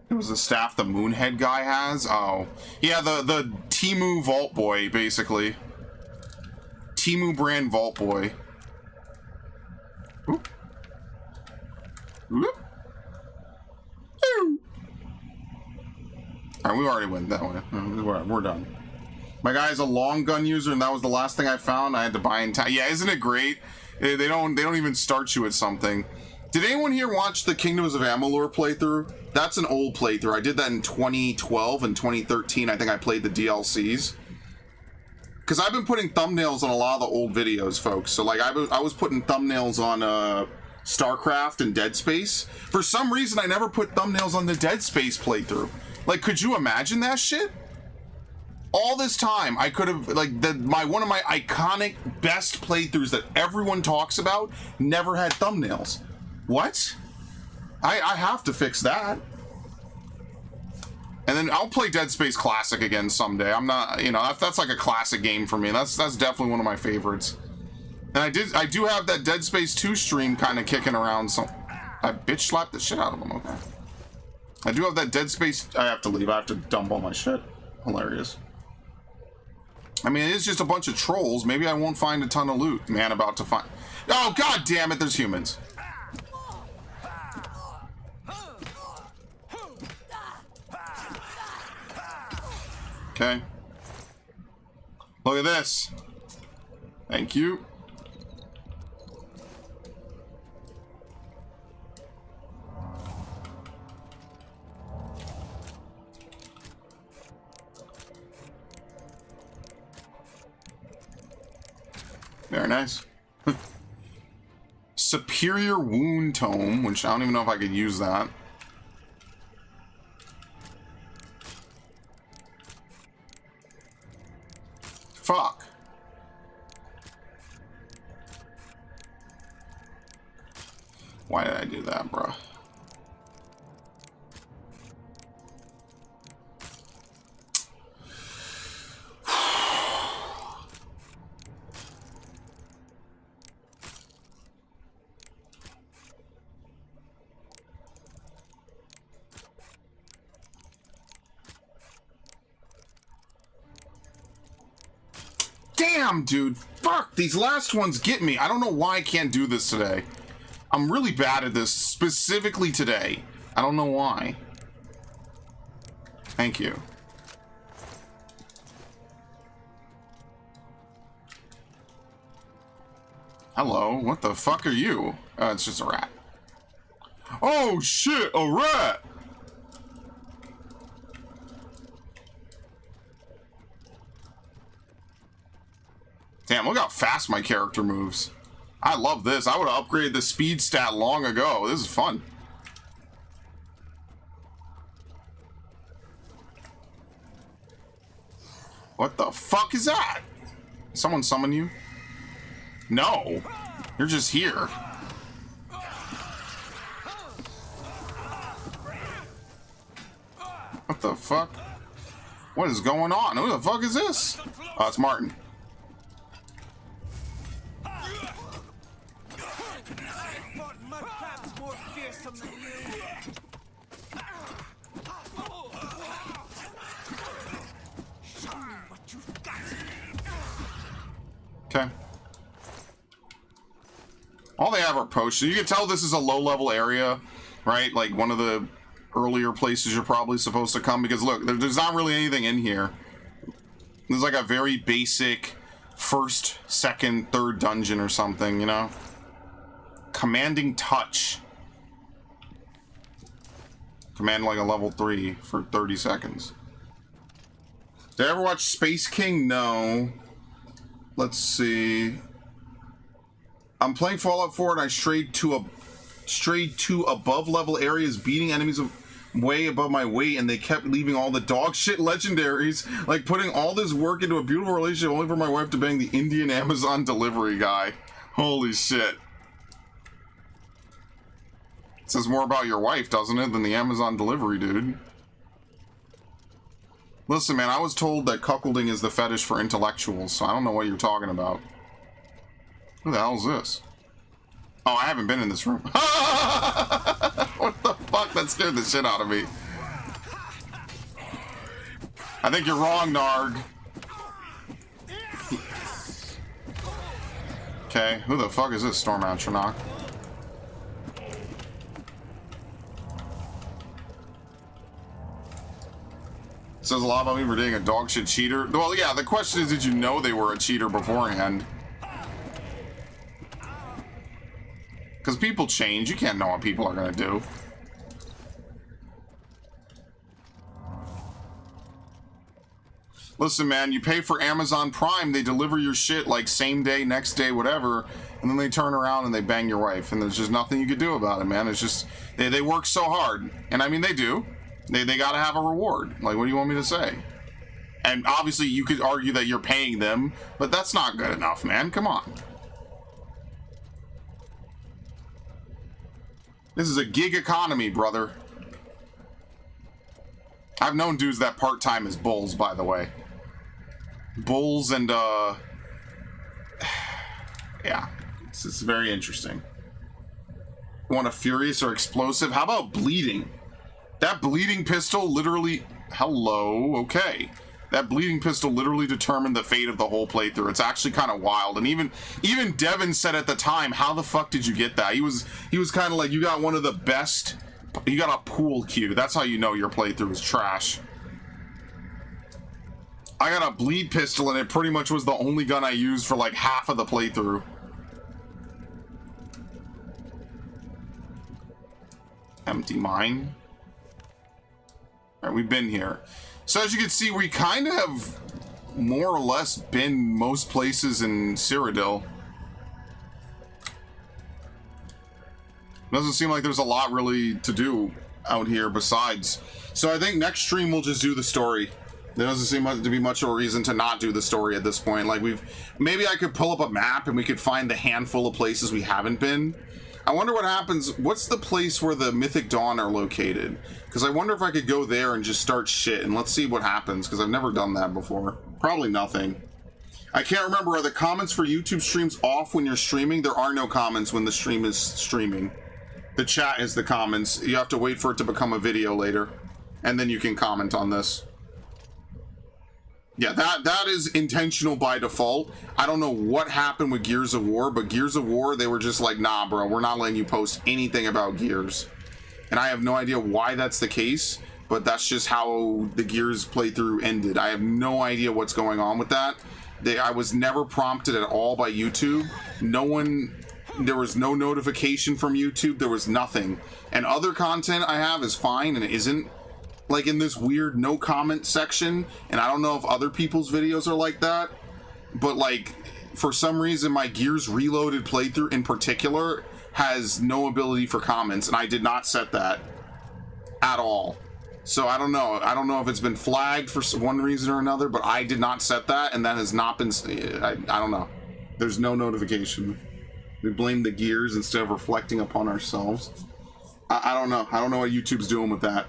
[SPEAKER 1] It was the staff the Moonhead guy has? Oh. Yeah, the Temu Vault Boy, basically. Temu brand Vault Boy. Oop. Oop. Ooh. Alright, we already went that way. We're done. My guy's a long gun user, and that was the last thing I found. I had to buy in time. Yeah, isn't it great? They don't even start you at something. Did anyone here watch the Kingdoms of Amalur playthrough? That's an old playthrough. I did that in 2012 and 2013. I think I played the DLCs. Because I've been putting thumbnails on a lot of the old videos, folks. So, like, I was putting thumbnails on StarCraft and Dead Space. For some reason, I never put thumbnails on the Dead Space playthrough. Like, could you imagine that shit? All this time, I could have, like, one of my iconic best playthroughs that everyone talks about never had thumbnails. What? I have to fix that. And then I'll play Dead Space Classic again someday. I'm not, you know, that's like a classic game for me. That's definitely one of my favorites. And I do have that Dead Space 2 stream kind of kicking around. So I bitch slapped the shit out of him. Okay. I do have that Dead Space. I have to leave. I have to dump all my shit. Hilarious. I mean, it is just a bunch of trolls. Maybe I won't find a ton of loot. Man, about to find. Oh, god damn it! There's humans. Okay. Look at this. Thank you. Very nice. Superior Wound Tome, which I don't even know if I could use that. Fuck. Why did I do that, bro? Damn, dude. Fuck, these last ones get me. I don't know why I can't do this today. I'm really bad at this, specifically today. I don't know why. Thank you. Hello, what the fuck are you? It's just a rat. Oh shit, a rat! Damn, look how fast my character moves. I love this. I would have upgraded the speed stat long ago. This is fun. What the fuck is that? Someone summon you? No. You're just here. What the fuck? What is going on? Who the fuck is this? Oh, it's Martin. Okay. All they have are potions. You can tell this is a low-level area, right? Like one of the earlier places you're probably supposed to come, because look, there's not really anything in here. There's like a very basic first, second, third dungeon or something, you know? Commanding touch. Command like a level 3 for 30 seconds. Did I ever watch Space King? No. Let's see. I'm playing Fallout 4 and I strayed to above level areas, beating enemies way above my weight, and they kept leaving all the dog shit legendaries, like putting all this work into a beautiful relationship only for my wife to bang the Indian Amazon delivery guy. Holy shit. It says more about your wife, doesn't it, than the Amazon delivery dude. Listen, man, I was told that cuckolding is the fetish for intellectuals, so I don't know what you're talking about. Who the hell is this? Oh, I haven't been in this room. What the fuck? That scared the shit out of me. I think you're wrong, Narg. Okay, who the fuck is this Storm Atronach? Says a lot about me for being a dog shit cheater. Well, yeah, the question is, did you know they were a cheater beforehand? Because people change. You can't know what people are going to do. Listen, man, you pay for Amazon Prime, they deliver your shit like same day, next day, whatever, and then they turn around and they bang your wife, and there's just nothing you could do about it, man. It's just, they work so hard. And I mean, they do. They got to have a reward. Like, what do you want me to say? And obviously, you could argue that you're paying them, but that's not good enough, man. Come on. This is a gig economy, brother. I've known dudes that part-time as bulls, by the way. Bulls and, yeah. It's very interesting. Want a furious or explosive? How about bleeding? That bleeding pistol literally... Hello, okay. That bleeding pistol literally determined the fate of the whole playthrough. It's actually kind of wild. And even Devin said at the time, how the fuck did you get that? He was kind of like, you got one of the best... You got a pool cue. That's how you know your playthrough is trash. I got a bleed pistol and it pretty much was the only gun I used for like half of the playthrough. Empty mine. Alright, we've been here. So as you can see, we kind of have more or less been most places in Cyrodiil. Doesn't seem like there's a lot really to do out here besides. So I think next stream we'll just do the story. There doesn't seem to be much of a reason to not do the story at this point. Like maybe I could pull up a map and we could find the handful of places we haven't been. I wonder what happens. What's the place where the Mythic Dawn are located? Because I wonder if I could go there and just start shit and let's see what happens, because I've never done that before. Probably nothing. I can't remember, are the comments for YouTube streams off when you're streaming? There are no comments when the stream is streaming. The chat is the comments. You have to wait for it to become a video later, and then you can comment on this. Yeah, that is intentional by default. I don't know what happened with Gears of War, but Gears of War, they were just like, nah, bro, we're not letting you post anything about Gears. And I have no idea why that's the case, but that's just how the Gears playthrough ended. I have no idea what's going on with that. I was never prompted at all by YouTube. There was no notification from YouTube. There was nothing. And other content I have is fine, and it isn't. Like in this weird no comment section, and I don't know if other people's videos are like that, but like for some reason my Gears Reloaded playthrough in particular has no ability for comments, and I did not set that at all. So I don't know if it's been flagged for one reason or another, but I did not set that, and that has not been, I don't know. There's no notification. We blame the Gears instead of reflecting upon ourselves. I don't know. I don't know what YouTube's doing with that.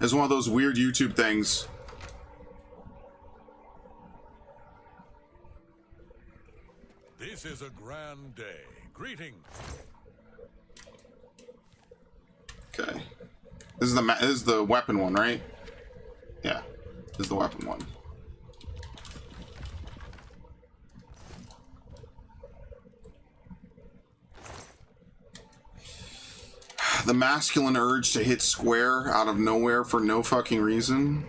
[SPEAKER 1] It's one of those weird YouTube things.
[SPEAKER 3] This is a grand day. Greetings.
[SPEAKER 1] Okay. This is the weapon one, right? Yeah. This is the weapon one. The masculine urge to hit square out of nowhere for no fucking reason.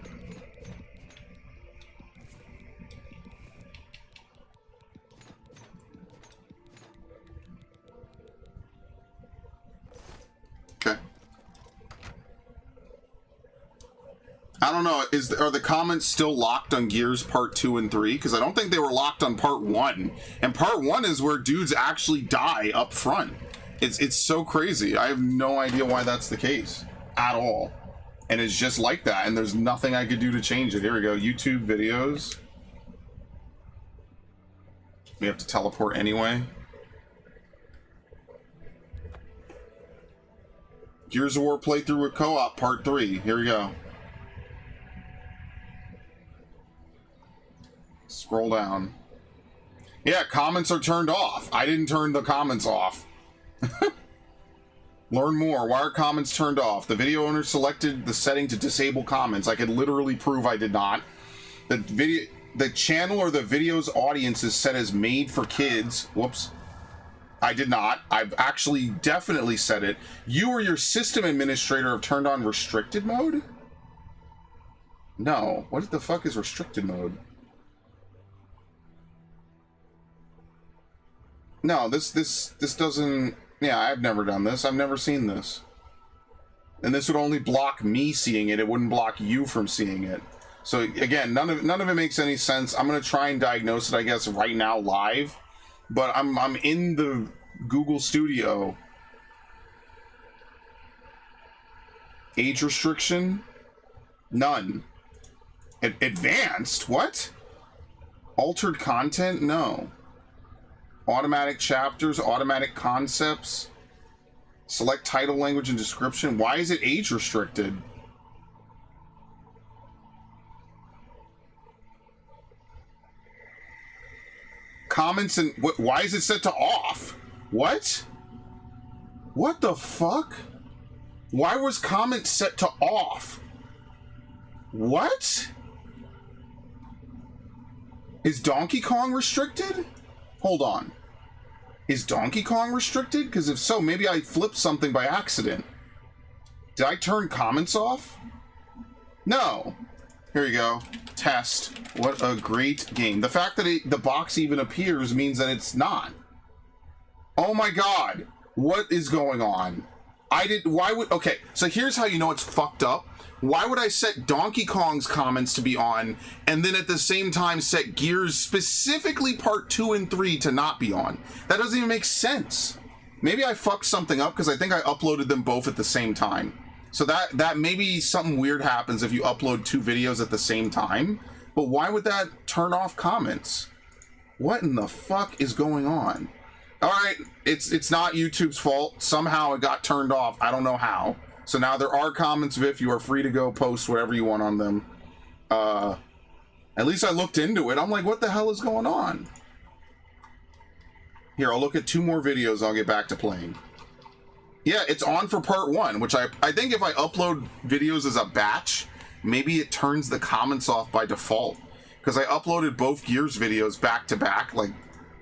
[SPEAKER 1] Okay. I don't know, are the comments still locked on Gears Part 2 and 3? Because I don't think they were locked on Part 1. And Part 1 is where dudes actually die up front. It's so crazy. I have no idea why that's the case at all. And it's just like that, and there's nothing I could do to change it. Here we go, YouTube videos. We have to teleport anyway. Gears of War playthrough with co-op, part 3. Here we go. Scroll down. Yeah, comments are turned off. I didn't turn the comments off. Learn more. Why are comments turned off? The video owner selected the setting to disable comments. I could literally prove I did not. The channel or the video's audience is set as made for kids. Whoops. I did not. I've actually definitely set it. You or your system administrator have turned on restricted mode? No. What the fuck is restricted mode? No, this doesn't... Yeah, I've never done this. I've never seen this. And this would only block me seeing it. It wouldn't block you from seeing it. So again, none of it makes any sense. I'm gonna try and diagnose it, I guess, right now live. But I'm in the Google Studio. Age restriction? None. Advanced? What? Altered content? No. Automatic chapters, automatic concepts, select title, language, and description. Why is it age restricted? Comments and why is it set to off? What? What the fuck? Why was comments set to off? What? Is Donkey Kong restricted? Hold on. Is Donkey Kong restricted? Because if so, maybe I flipped something by accident. Did I turn comments off? No. Here you go. Test. What a great game. The fact that the box even appears means that it's not. Oh my god. What is going on? Okay, so here's how you know it's fucked up. Why would I set Donkey Kong's comments to be on and then at the same time set Gears, specifically part 2 and 3, to not be on? That doesn't even make sense. Maybe I fucked something up because I think I uploaded them both at the same time. So that maybe something weird happens if you upload 2 videos at the same time. But why would that turn off comments? What in the fuck is going on? Alright, it's not YouTube's fault. Somehow it got turned off. I don't know how. So now there are comments, Viv. You are free to go post whatever you want on them. At least I looked into it. I'm like, what the hell is going on? Here, I'll look at 2 more videos. I'll get back to playing. Yeah, it's on for part 1, which I think if I upload videos as a batch, maybe it turns the comments off by default. Because I uploaded both Gears videos back to back, like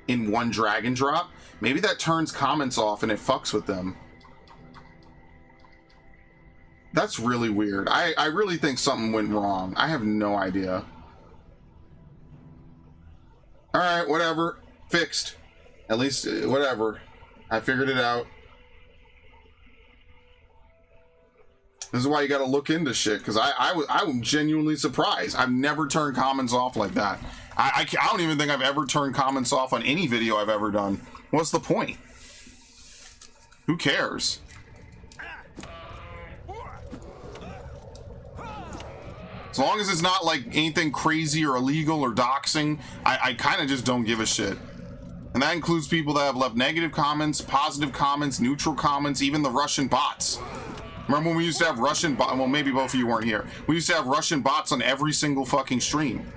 [SPEAKER 1] in one drag and drop. Maybe that turns comments off and it fucks with them. That's really weird. I really think something went wrong. I have no idea. Alright, whatever. Fixed. At least, whatever. I figured it out. This is why you gotta look into shit, because I'm genuinely surprised. I've never turned comments off like that. I don't even think I've ever turned comments off on any video I've ever done. What's the point? Who cares? As long as it's not like anything crazy or illegal or doxing, I kind of just don't give a shit. And that includes people that have left negative comments, positive comments, neutral comments, even the Russian bots. Remember when we used to have Russian bots? Well, maybe both of you weren't here. We used to have Russian bots on every single fucking stream.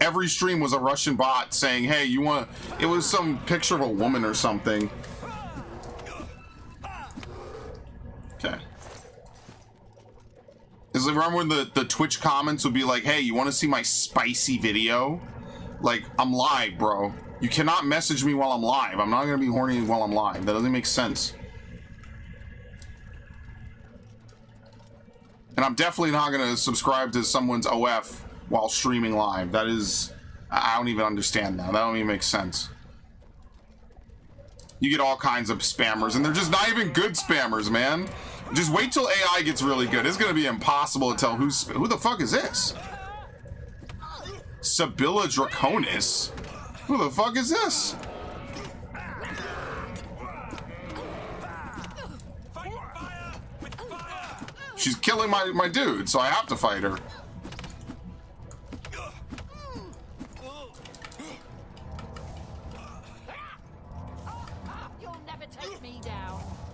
[SPEAKER 1] Every stream was a Russian bot saying, hey, you want... It was some picture of a woman or something. Okay. Is it, remember when the Twitch comments would be like, hey, you want to see my spicy video? Like, I'm live, bro. You cannot message me while I'm live. I'm not going to be horny while I'm live. That doesn't make sense. And I'm definitely not going to subscribe to someone's OF while streaming live. That is... I don't even understand that. That don't even make sense. You get all kinds of spammers, and they're just not even good spammers, man. Just wait till AI gets really good. It's gonna be impossible to tell who the fuck is this? Sibylla Draconis? Who the fuck is this? She's killing my dude, so I have to fight her.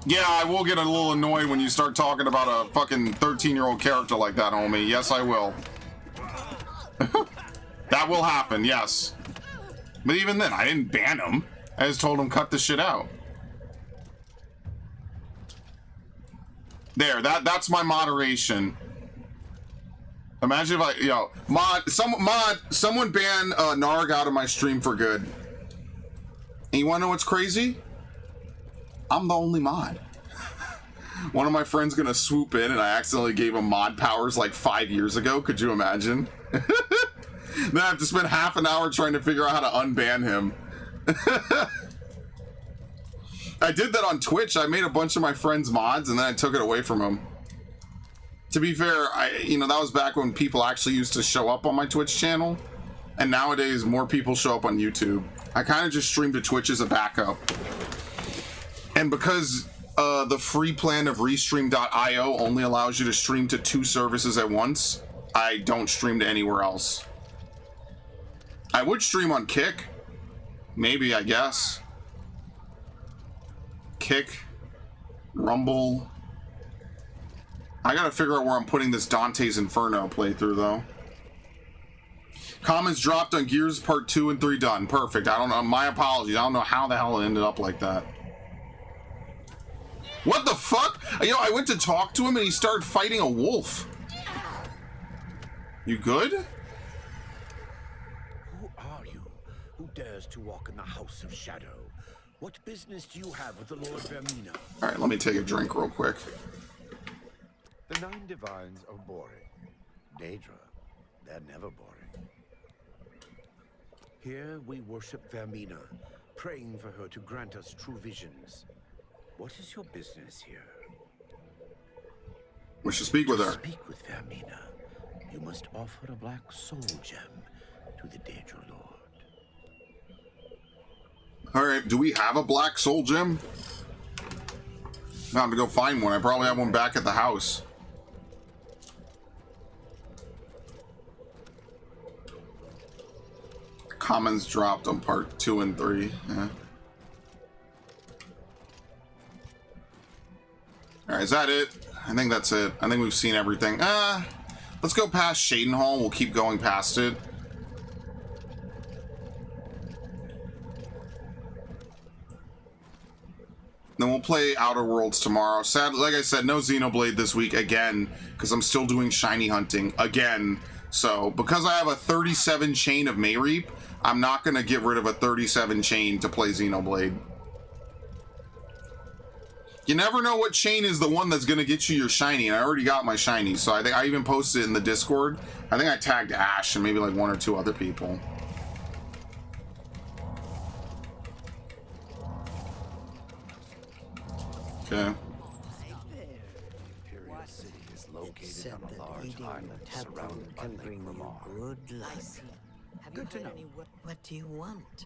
[SPEAKER 1] Yeah, I will get a little annoyed when you start talking about a fucking 13-year-old character like that, homie. Yes, I will. That will happen, yes. But even then, I didn't ban him. I just told him cut the shit out. There, that's my moderation. Imagine if someone ban Narg out of my stream for good. And you wanna know what's crazy? I'm the only mod. One of my friends gonna swoop in and I accidentally gave him mod powers like 5 years ago. Could you imagine? Then I have to spend half an hour trying to figure out how to unban him. I did that on Twitch. I made a bunch of my friends mods and then I took it away from them. To be fair, that was back when people actually used to show up on my Twitch channel. And nowadays, more people show up on YouTube. I kind of just stream to Twitch as a backup. And because the free plan of Restream.io only allows you to stream to 2 services at once, I don't stream to anywhere else. I would stream on Kick. Maybe, I guess. Kick. Rumble. I gotta figure out where I'm putting this Dante's Inferno playthrough, though. Comments dropped on Gears Part 2 and 3 done. Perfect. I don't know. My apologies. I don't know how the hell it ended up like that. What the fuck? I went to talk to him and he started fighting a wolf. You good?
[SPEAKER 4] Who are you? Who dares to walk in the House of Shadow? What business do you have with the Lord Vermina?
[SPEAKER 1] Alright, let me take a drink real quick.
[SPEAKER 4] The 9 divines are boring. Daedra, they're never boring. Here we worship Vermina, praying for her to grant us true visions. What is your business here?
[SPEAKER 1] We should speak with her.
[SPEAKER 4] To speak with Vermina, you must offer a black soul gem to the Daedra Lord.
[SPEAKER 1] Alright, do we have a black soul gem? I have to go find one. I probably have one back at the house. Comments dropped on part 2 and 3. Yeah. Alright, is that it? I think that's it. I think we've seen everything. Let's go past Shaden Hall. We'll keep going past it. Then we'll play Outer Worlds tomorrow. Sadly, like I said, no Xenoblade this week again, because I'm still doing shiny hunting again. So, because I have a 37 chain of Mayreap, I'm not going to get rid of a 37 chain to play Xenoblade. You never know what chain is the one that's going to get you your shiny, and I already got my shiny, so I think I even posted it in the Discord. I think I tagged Ash and maybe like 1 or 2 other people. Okay.
[SPEAKER 4] Imperial City is located on a large island surrounded by Lake Lamar.
[SPEAKER 5] Good life.
[SPEAKER 2] Good to know.
[SPEAKER 5] What do you want?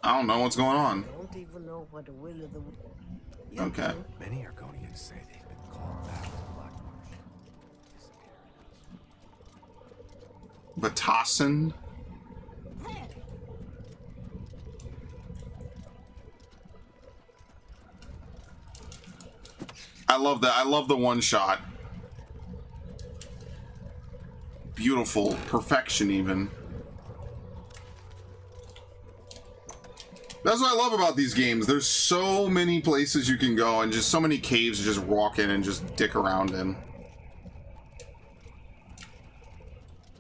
[SPEAKER 1] I don't know what's going on.
[SPEAKER 5] Don't even know what the will of the.
[SPEAKER 1] Okay.
[SPEAKER 4] Many Argonians say they've been called back to the Black Marsh.
[SPEAKER 1] Batassin. I love that. I love the one shot. Beautiful. Perfection, even. That's what I love about these games. There's so many places you can go and just so many caves to just walk in and just dick around in.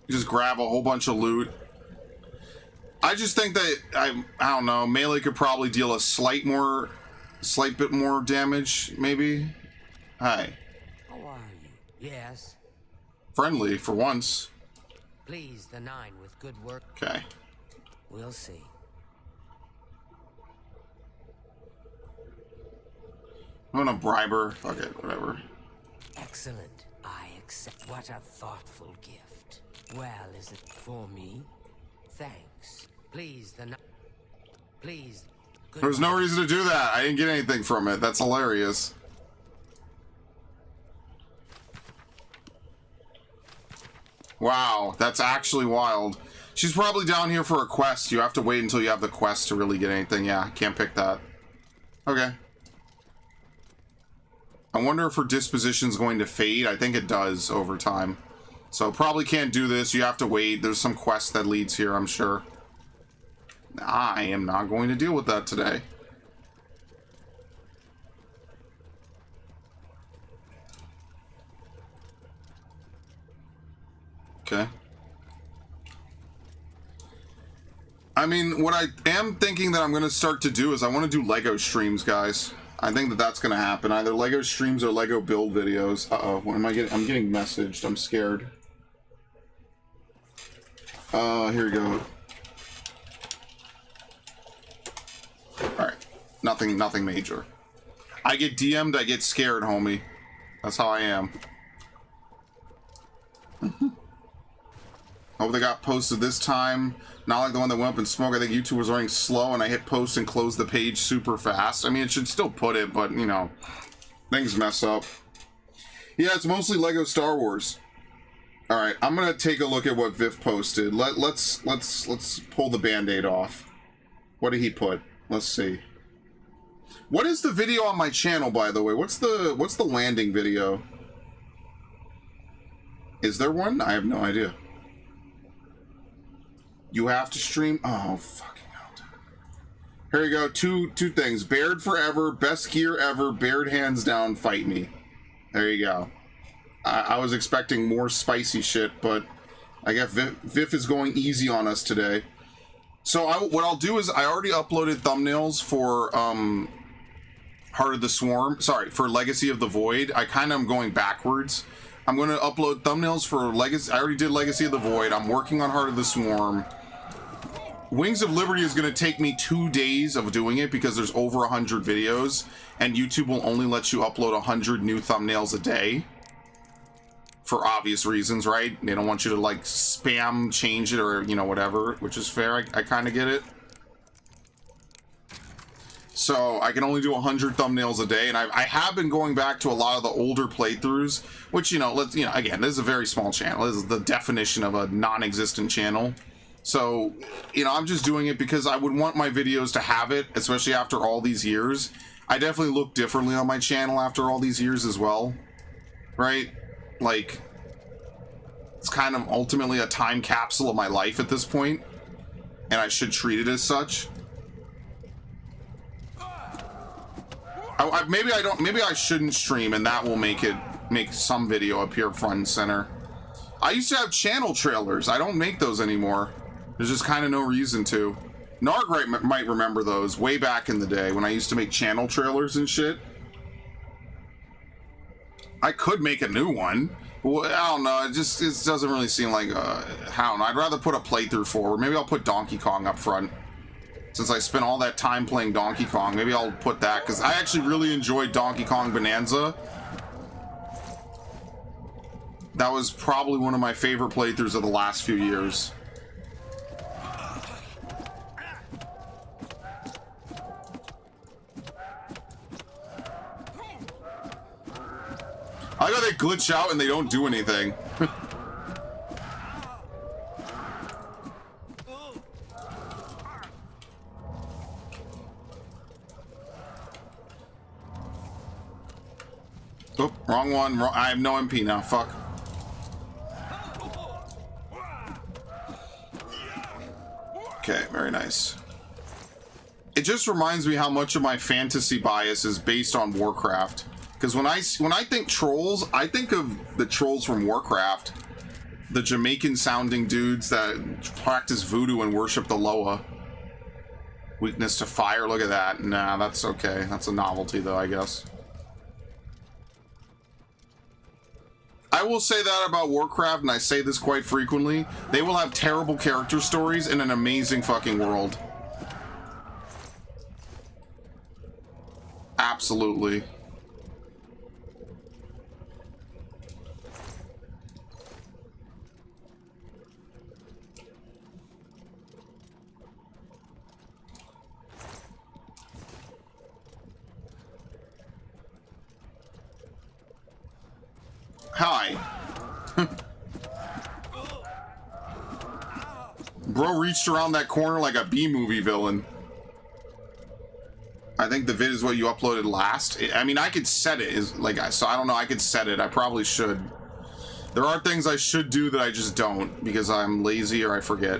[SPEAKER 1] You just grab a whole bunch of loot. I just think that, I don't know, melee could probably deal a slight bit more damage, maybe? Hi.
[SPEAKER 6] How are you? Yes.
[SPEAKER 1] Friendly, for once.
[SPEAKER 6] Please, the 9 with good work.
[SPEAKER 1] Okay.
[SPEAKER 6] We'll see.
[SPEAKER 1] I'm gonna bribe her. Fuck it, whatever.
[SPEAKER 6] Excellent. I accept. What a thoughtful gift. Well, is it for me? Thanks. Please, the 9. Please.
[SPEAKER 1] There was no reason to do that. I didn't get anything from it. That's hilarious. Wow, that's actually wild. She's probably down here for a quest. You have to wait until you have the quest to really get anything. Yeah, can't pick that. Okay. I wonder if her disposition's going to fade. I think it does over time. So probably can't do this. You have to wait. There's some quest that leads here, I'm sure. I am not going to deal with that today. Okay. I mean, what I am thinking that I'm going to start to do is I want to do Lego streams, guys. I think that that's going to happen. Either Lego streams or Lego build videos. Uh-oh, what am I getting? I'm getting messaged. I'm scared. Here we go. Alright. Nothing major. I get DM'd, I get scared, homie. That's how I am. Hope they got posted this time. Not like the one that went up in smoke. I think YouTube was running slow and I hit post and closed the page super fast. I mean, it should still put it, but, you know, things mess up. Yeah, it's mostly Lego Star Wars. Alright, I'm gonna take a look at what Viv posted. Let's pull the Band-Aid off. What did he put? Let's see. What is the video on my channel, by the way? What's the landing video? Is there one? I have no idea. You have to stream. Oh, fucking hell. Here we go. Two things. Baird forever. Best gear ever. Baird hands down. Fight me. There you go. I was expecting more spicy shit, but I guess Viv is going easy on us today. So what I'll do is I already uploaded thumbnails for Heart of the Swarm. Sorry, for Legacy of the Void. I kind of am going backwards. I'm going to upload thumbnails for Legacy. I already did Legacy of the Void. I'm working on Heart of the Swarm. Wings of Liberty is going to take me 2 days of doing it because there's over 100 videos, and YouTube will only let you upload 100 new thumbnails a day. For obvious reasons, right? They don't want you to, like, spam change it or, you know, whatever, which is fair. I kind of get it. So I can only do 100 thumbnails a day, and I have been going back to a lot of the older playthroughs, which, you know, again, this is a very small channel. This is the definition of a non-existent channel. So, you know, I'm just doing it because I would want my videos to have it, especially after all these years. I definitely look differently on my channel after all these years as well, right? Like, it's kind of ultimately a time capsule of my life at this point, and I should treat it as such. Maybe I shouldn't stream, and that will make some video appear front and center. I used to have channel trailers. I don't make those anymore. There's just kind of no reason to. Narg might remember those way back in the day when I used to make channel trailers and shit. I could make a new one. Well, I don't know. It doesn't really seem like I don't know. I'd rather put a playthrough forward. Maybe I'll put Donkey Kong up front. Since I spent all that time playing Donkey Kong, maybe I'll put that, because I actually really enjoyed Donkey Kong Bonanza. That was probably one of my favorite playthroughs of the last few years. I got they glitch out and they don't do anything. Oh, wrong one. I have no MP now. Fuck. Okay, very nice. It just reminds me how much of my fantasy bias is based on Warcraft. Because when I think trolls, I think of the trolls from Warcraft. The Jamaican-sounding dudes that practice voodoo and worship the Loa. Weakness to fire, look at that. Nah, that's okay. That's a novelty, though, I guess. I will say that about Warcraft, and I say this quite frequently. They will have terrible character stories in an amazing fucking world. Absolutely. Hi. Bro reached around that corner like a B-movie villain. I think the vid is what you uploaded last. I mean, I could set it. So I don't know. I could set it. I probably should. There are things I should do that I just don't because I'm lazy or I forget.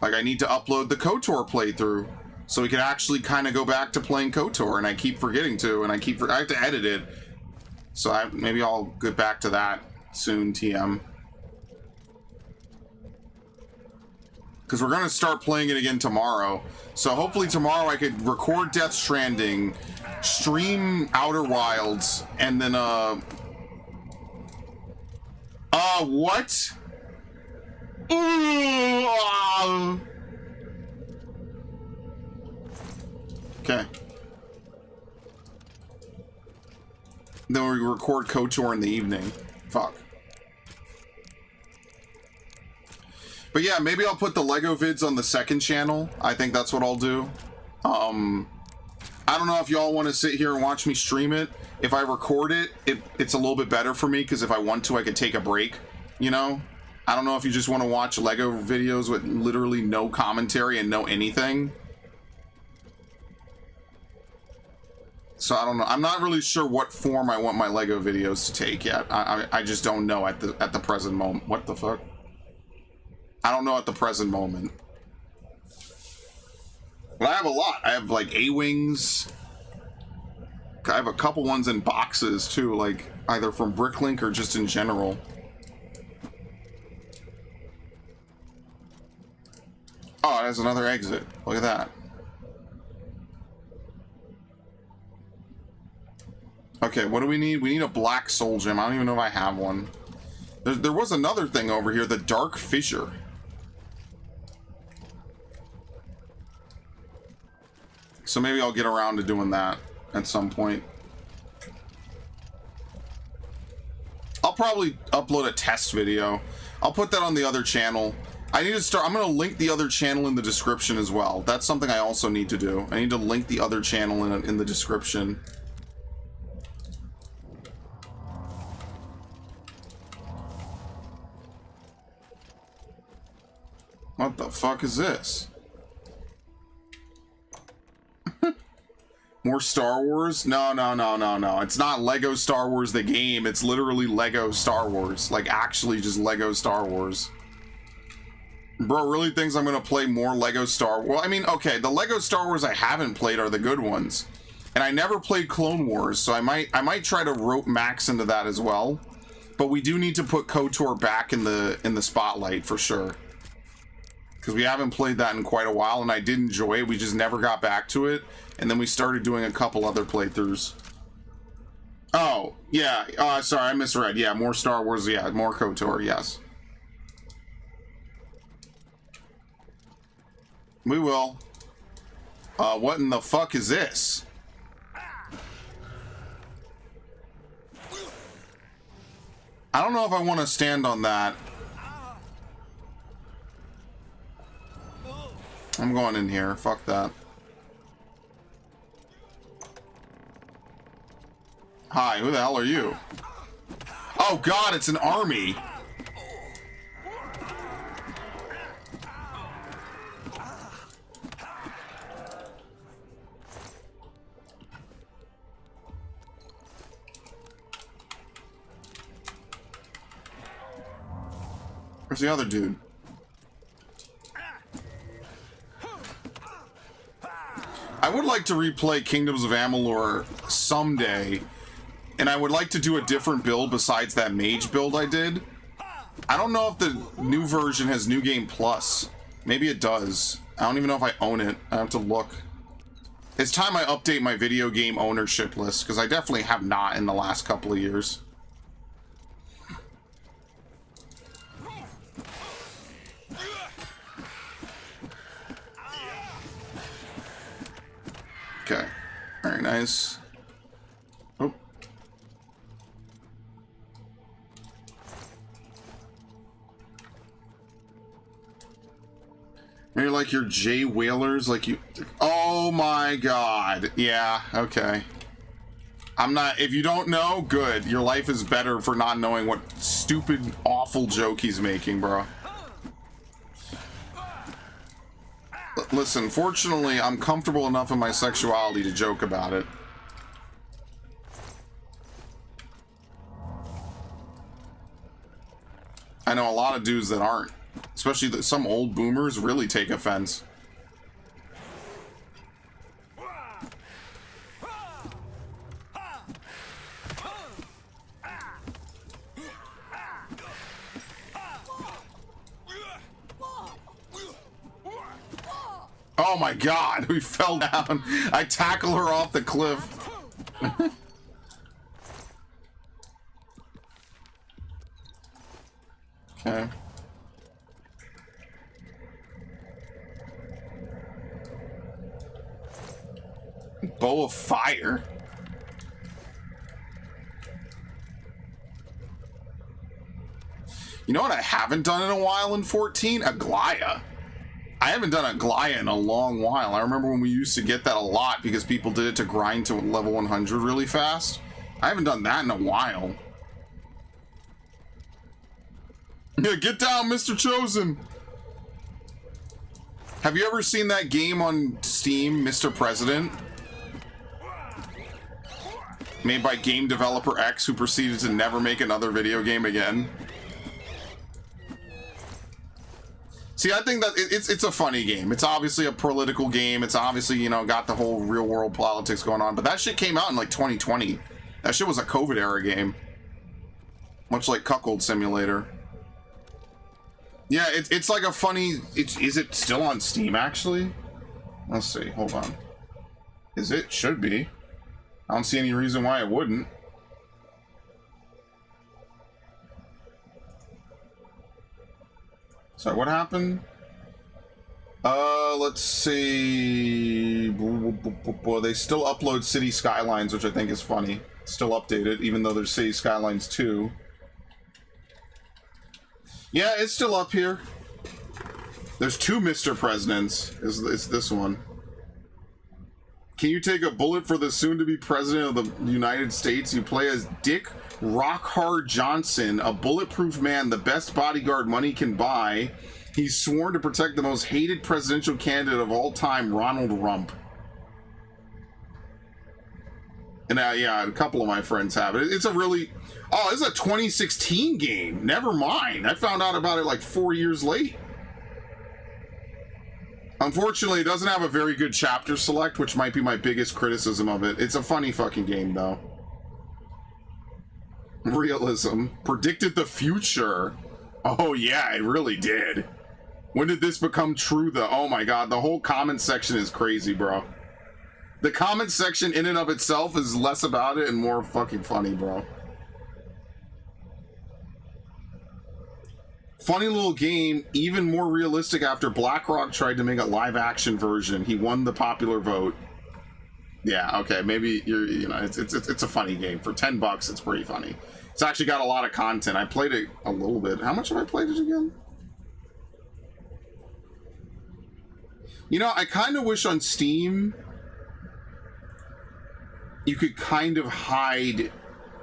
[SPEAKER 1] Like, I need to upload the KOTOR playthrough so we can actually kind of go back to playing KOTOR, and I keep forgetting to, and I have to edit it. So maybe I'll get back to that soon, TM. Because we're going to start playing it again tomorrow. So hopefully tomorrow I could record Death Stranding, stream Outer Wilds, and then, what? Okay. Then we record KOTOR in the evening. Fuck. But yeah, maybe I'll put the Lego vids on the second channel. I think that's what I'll do. I don't know if y'all want to sit here and watch me stream it. If I record it, it's a little bit better for me, because if I want to, I could take a break, you know? I don't know if you just want to watch Lego videos with literally no commentary and no anything. So I don't know. I'm not really sure what form I want my Lego videos to take yet. I just don't know at the present moment. What the fuck? I don't know at the present moment. But I have a lot. I have like A-Wings. I have a couple ones in boxes too, like either from Bricklink or just in general. Oh, there's another exit. Look at that. Okay, what do we need? We need a black soul gem. I don't even know if I have one. There was another thing over here, the dark fissure. So maybe I'll get around to doing that at some point. I'll probably upload a test video. I'll put that on the other channel. I need to start. I'm going to link the other channel in the description as well. That's something I also need to do. I need to link the other channel in the description. What the fuck is this? More Star Wars? No. It's not Lego Star Wars the game. It's literally Lego Star Wars. Like, actually just Lego Star Wars. Bro really thinks I'm gonna play more Lego Star Wars. Well, I mean, okay, the Lego Star Wars I haven't played are the good ones. And I never played Clone Wars, so I might try to rope Max into that as well. But we do need to put KOTOR back in the spotlight for sure. Because we haven't played that in quite a while, and I did enjoy it. We just never got back to it. And then we started doing a couple other playthroughs. Oh, yeah. Sorry, I misread. Yeah, more Star Wars. Yeah, more KOTOR, yes. We will. What in the fuck is this? I don't know if I want to stand on that. I'm going in here. Fuck that. Hi, who the hell are you? Oh god, it's an army. Where's the other dude? I would like to replay Kingdoms of Amalur someday, and I would like to do a different build besides that mage build I did. I don't know if the new version has New Game Plus. Maybe it does. I don't even know if I own it. I have to look. It's time I update my video game ownership list, because I definitely have not in the last couple of years. Okay, very nice. Oh. Maybe like your Jay Whalers, like you... Oh my god. Yeah, okay. I'm not... If you don't know, good. Your life is better for not knowing what stupid, awful joke he's making, bro. Listen, fortunately, I'm comfortable enough in my sexuality to joke about it. I know a lot of dudes that aren't. Especially that some old boomers really take offense. Oh my god, we fell down. I tackle her off the cliff. Okay. Bow of fire. You know what I haven't done in a while in 14? Aglaya. I haven't done Aglaya in a long while. I remember when we used to get that a lot because people did it to grind to level 100 really fast. I haven't done that in a while. Yeah, get down, Mr. Chosen. Have you ever seen that game on Steam, Mr. President? Made by game developer X, who proceeded to never make another video game again. See, I think that it's a funny game. It's obviously a political game. It's obviously, you know, got the whole real world politics going on. But that shit came out in like 2020. That shit was a COVID era game. Much like Cuckold Simulator. Yeah, it's like a funny... Is it still on Steam, actually? Let's see. Hold on. Is it? Should be. I don't see any reason why it wouldn't. Sorry, what happened? Let's see. They still upload City Skylines, which I think is funny. Still updated, even though there's City Skylines 2. Yeah, it's still up here. There's 2 Mr. Presidents. It's this one. Can you take a bullet for the soon-to-be president of the United States? You play as Dick Rockhard Johnson, a bulletproof man, the best bodyguard money can buy. He's sworn to protect the most hated presidential candidate of all time, Ronald Rump. And yeah, a couple of my friends have it. It's a really... Oh, it's a 2016 game. Never mind. I found out about it like 4 years late. Unfortunately, it doesn't have a very good chapter select, which might be my biggest criticism of it. It's a funny fucking game, though. Realism. Predicted the future. Oh, yeah, it really did. When did this become true, though? Oh, my God. The whole comment section is crazy, bro. The comment section in and of itself is less about it and more fucking funny, bro. Funny little game, even more realistic after BlackRock tried to make a live-action version. He won the popular vote. Yeah, okay, maybe you know, it's a funny game. For $10, it's pretty funny. It's actually got a lot of content. I played it a little bit. How much have I played it again? You know, I kind of wish on Steam you could kind of hide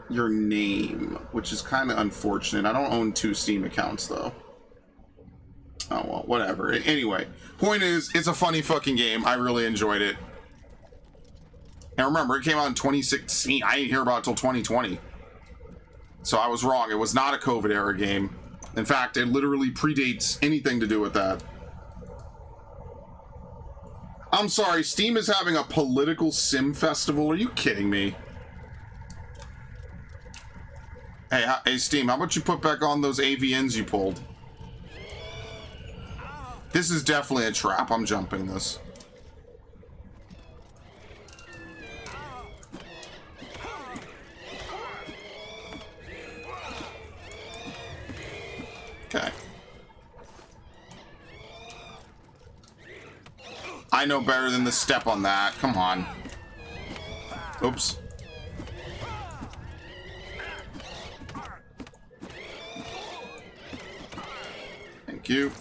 [SPEAKER 1] your name, which is kind of unfortunate. I don't own 2 Steam accounts, though. Oh, well, whatever. Anyway, point is, it's a funny fucking game. I really enjoyed it. And remember, it came out in 2016. I didn't hear about it till 2020. So I was wrong. It was not a COVID-era game. In fact, it literally predates anything to do with that. I'm sorry, Steam is having a political sim festival? Are you kidding me? Hey, Steam, how about you put back on those AVNs you pulled? This is definitely a trap. I'm jumping this. Okay. I know better than to step on that. Come on. Oops. Thank you.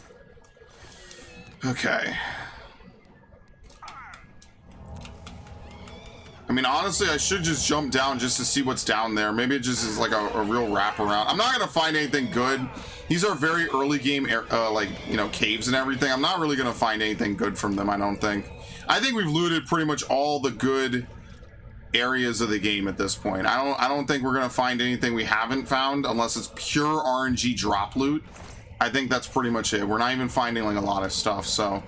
[SPEAKER 1] Okay. I mean, honestly, I should just jump down just to see what's down there. Maybe it just is like a real wraparound. I'm not going to find anything good. These are very early game, like, you know, caves and everything. I'm not really going to find anything good from them, I don't think. I think we've looted pretty much all the good areas of the game at this point. I don't think we're going to find anything we haven't found unless it's pure RNG drop loot. I think that's pretty much it. We're not even finding like a lot of stuff, so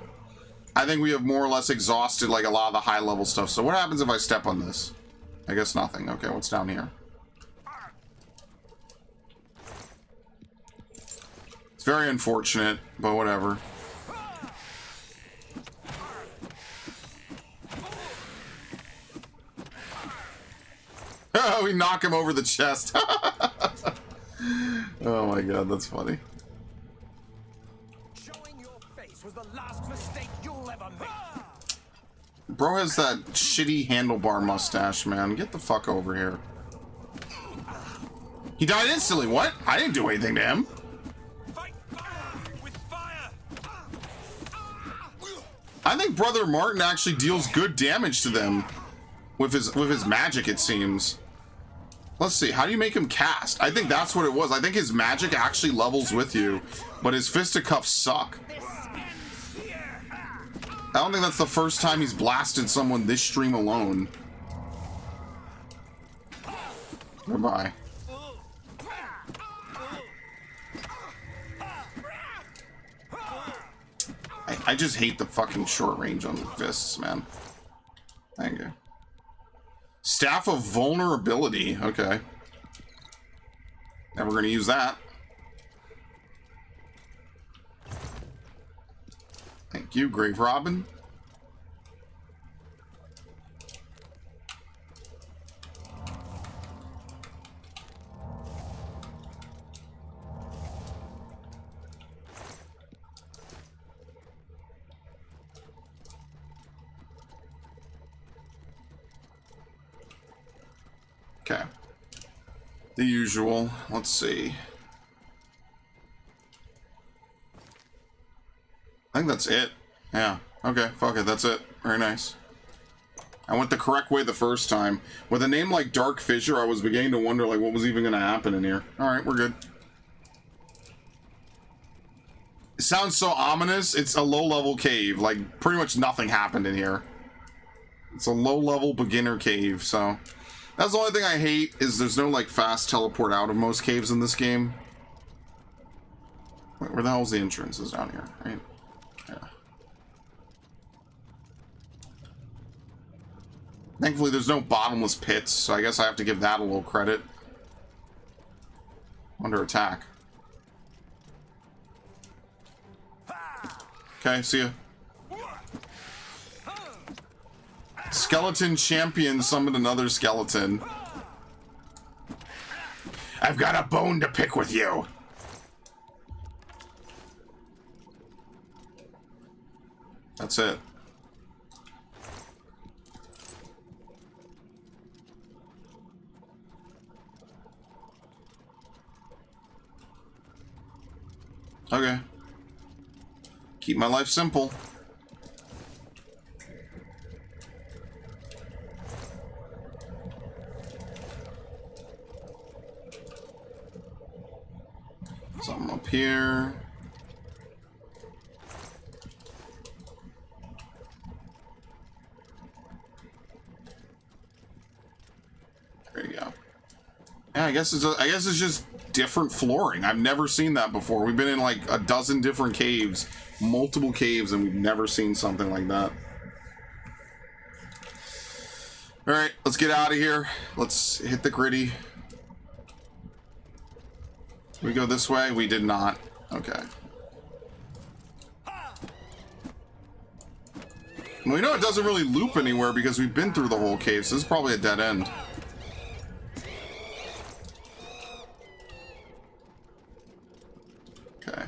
[SPEAKER 1] I think we have more or less exhausted like a lot of the high level stuff. So what happens if I step on this? I guess nothing. Okay, what's down here? It's very unfortunate, but whatever. Oh, we knock him over the chest. Oh my god, that's funny.
[SPEAKER 3] Showing your face was the last mistake you'll ever make.
[SPEAKER 1] Bro has that shitty handlebar mustache, man. Get the fuck over here. He died instantly. What? I didn't do anything to him.
[SPEAKER 3] Fight fire with fire.
[SPEAKER 1] I think Brother Martin actually deals good damage to them with his magic, it seems. Let's see, how do you make him cast? I think that's what it was. I think his magic actually levels with you, but his fisticuffs suck. I don't think that's the first time he's blasted someone this stream alone. Goodbye. I just hate the fucking short range on the fists, man. Thank you. Staff of Vulnerability. Okay. Never gonna use that. Thank you, Grave Robin. Okay. The usual. Let's see. I think that's it. Yeah. Okay, fuck it. That's it. Very nice. I went the correct way the first time. With a name like Dark Fissure, I was beginning to wonder like what was even going to happen in here. Alright, we're good. It sounds so ominous. It's a low-level cave. Like, pretty much nothing happened in here. It's a low-level beginner cave, so... That's the only thing I hate, is there's no, like, fast teleport out of most caves in this game. Wait, where the hell's the entrance? Is down here, right? Yeah. Thankfully, there's no bottomless pits, so I guess I have to give that a little credit. Under attack. Okay, see ya. Skeleton champion summoned another skeleton. I've got a bone to pick with you. That's it. Okay. Keep my life simple. Something up here. There you go. Yeah, I guess it's just different flooring. I've never seen that before. We've been in like a dozen different caves, multiple caves, and we've never seen something like that. All right, let's get out of here. Let's hit the gritty. We go this way? We did not. Okay. Well, you know it doesn't really loop anywhere because we've been through the whole cave, so this is probably a dead end. Okay.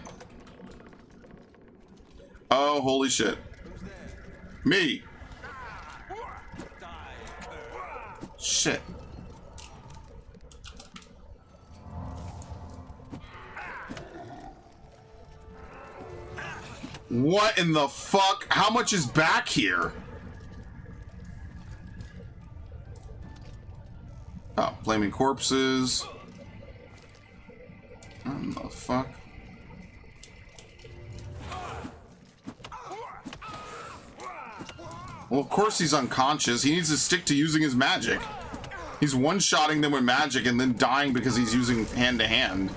[SPEAKER 1] Oh, holy shit. Me! Shit. What in the fuck? How much is back here? Oh, flaming corpses. What in the fuck? Well, of course he's unconscious. He needs to stick to using his magic. He's one-shotting them with magic and then dying because he's using hand-to-hand.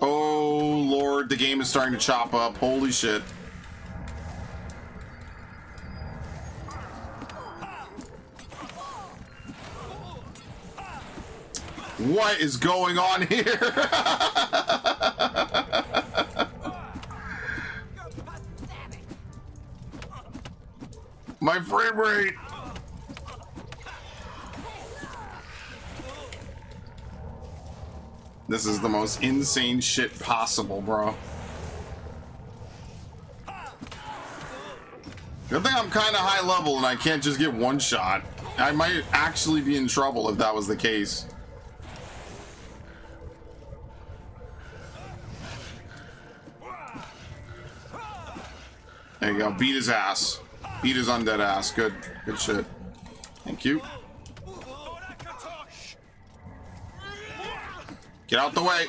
[SPEAKER 1] Oh, Lord, the game is starting to chop up. Holy shit. What is going on here? My frame rate. This is the most insane shit possible, bro. Good thing I'm kind of high level and I can't just get one shot. I might actually be in trouble if that was the case. There you go. Beat his ass. Beat his undead ass. Good. Good shit. Thank you. Get out the way.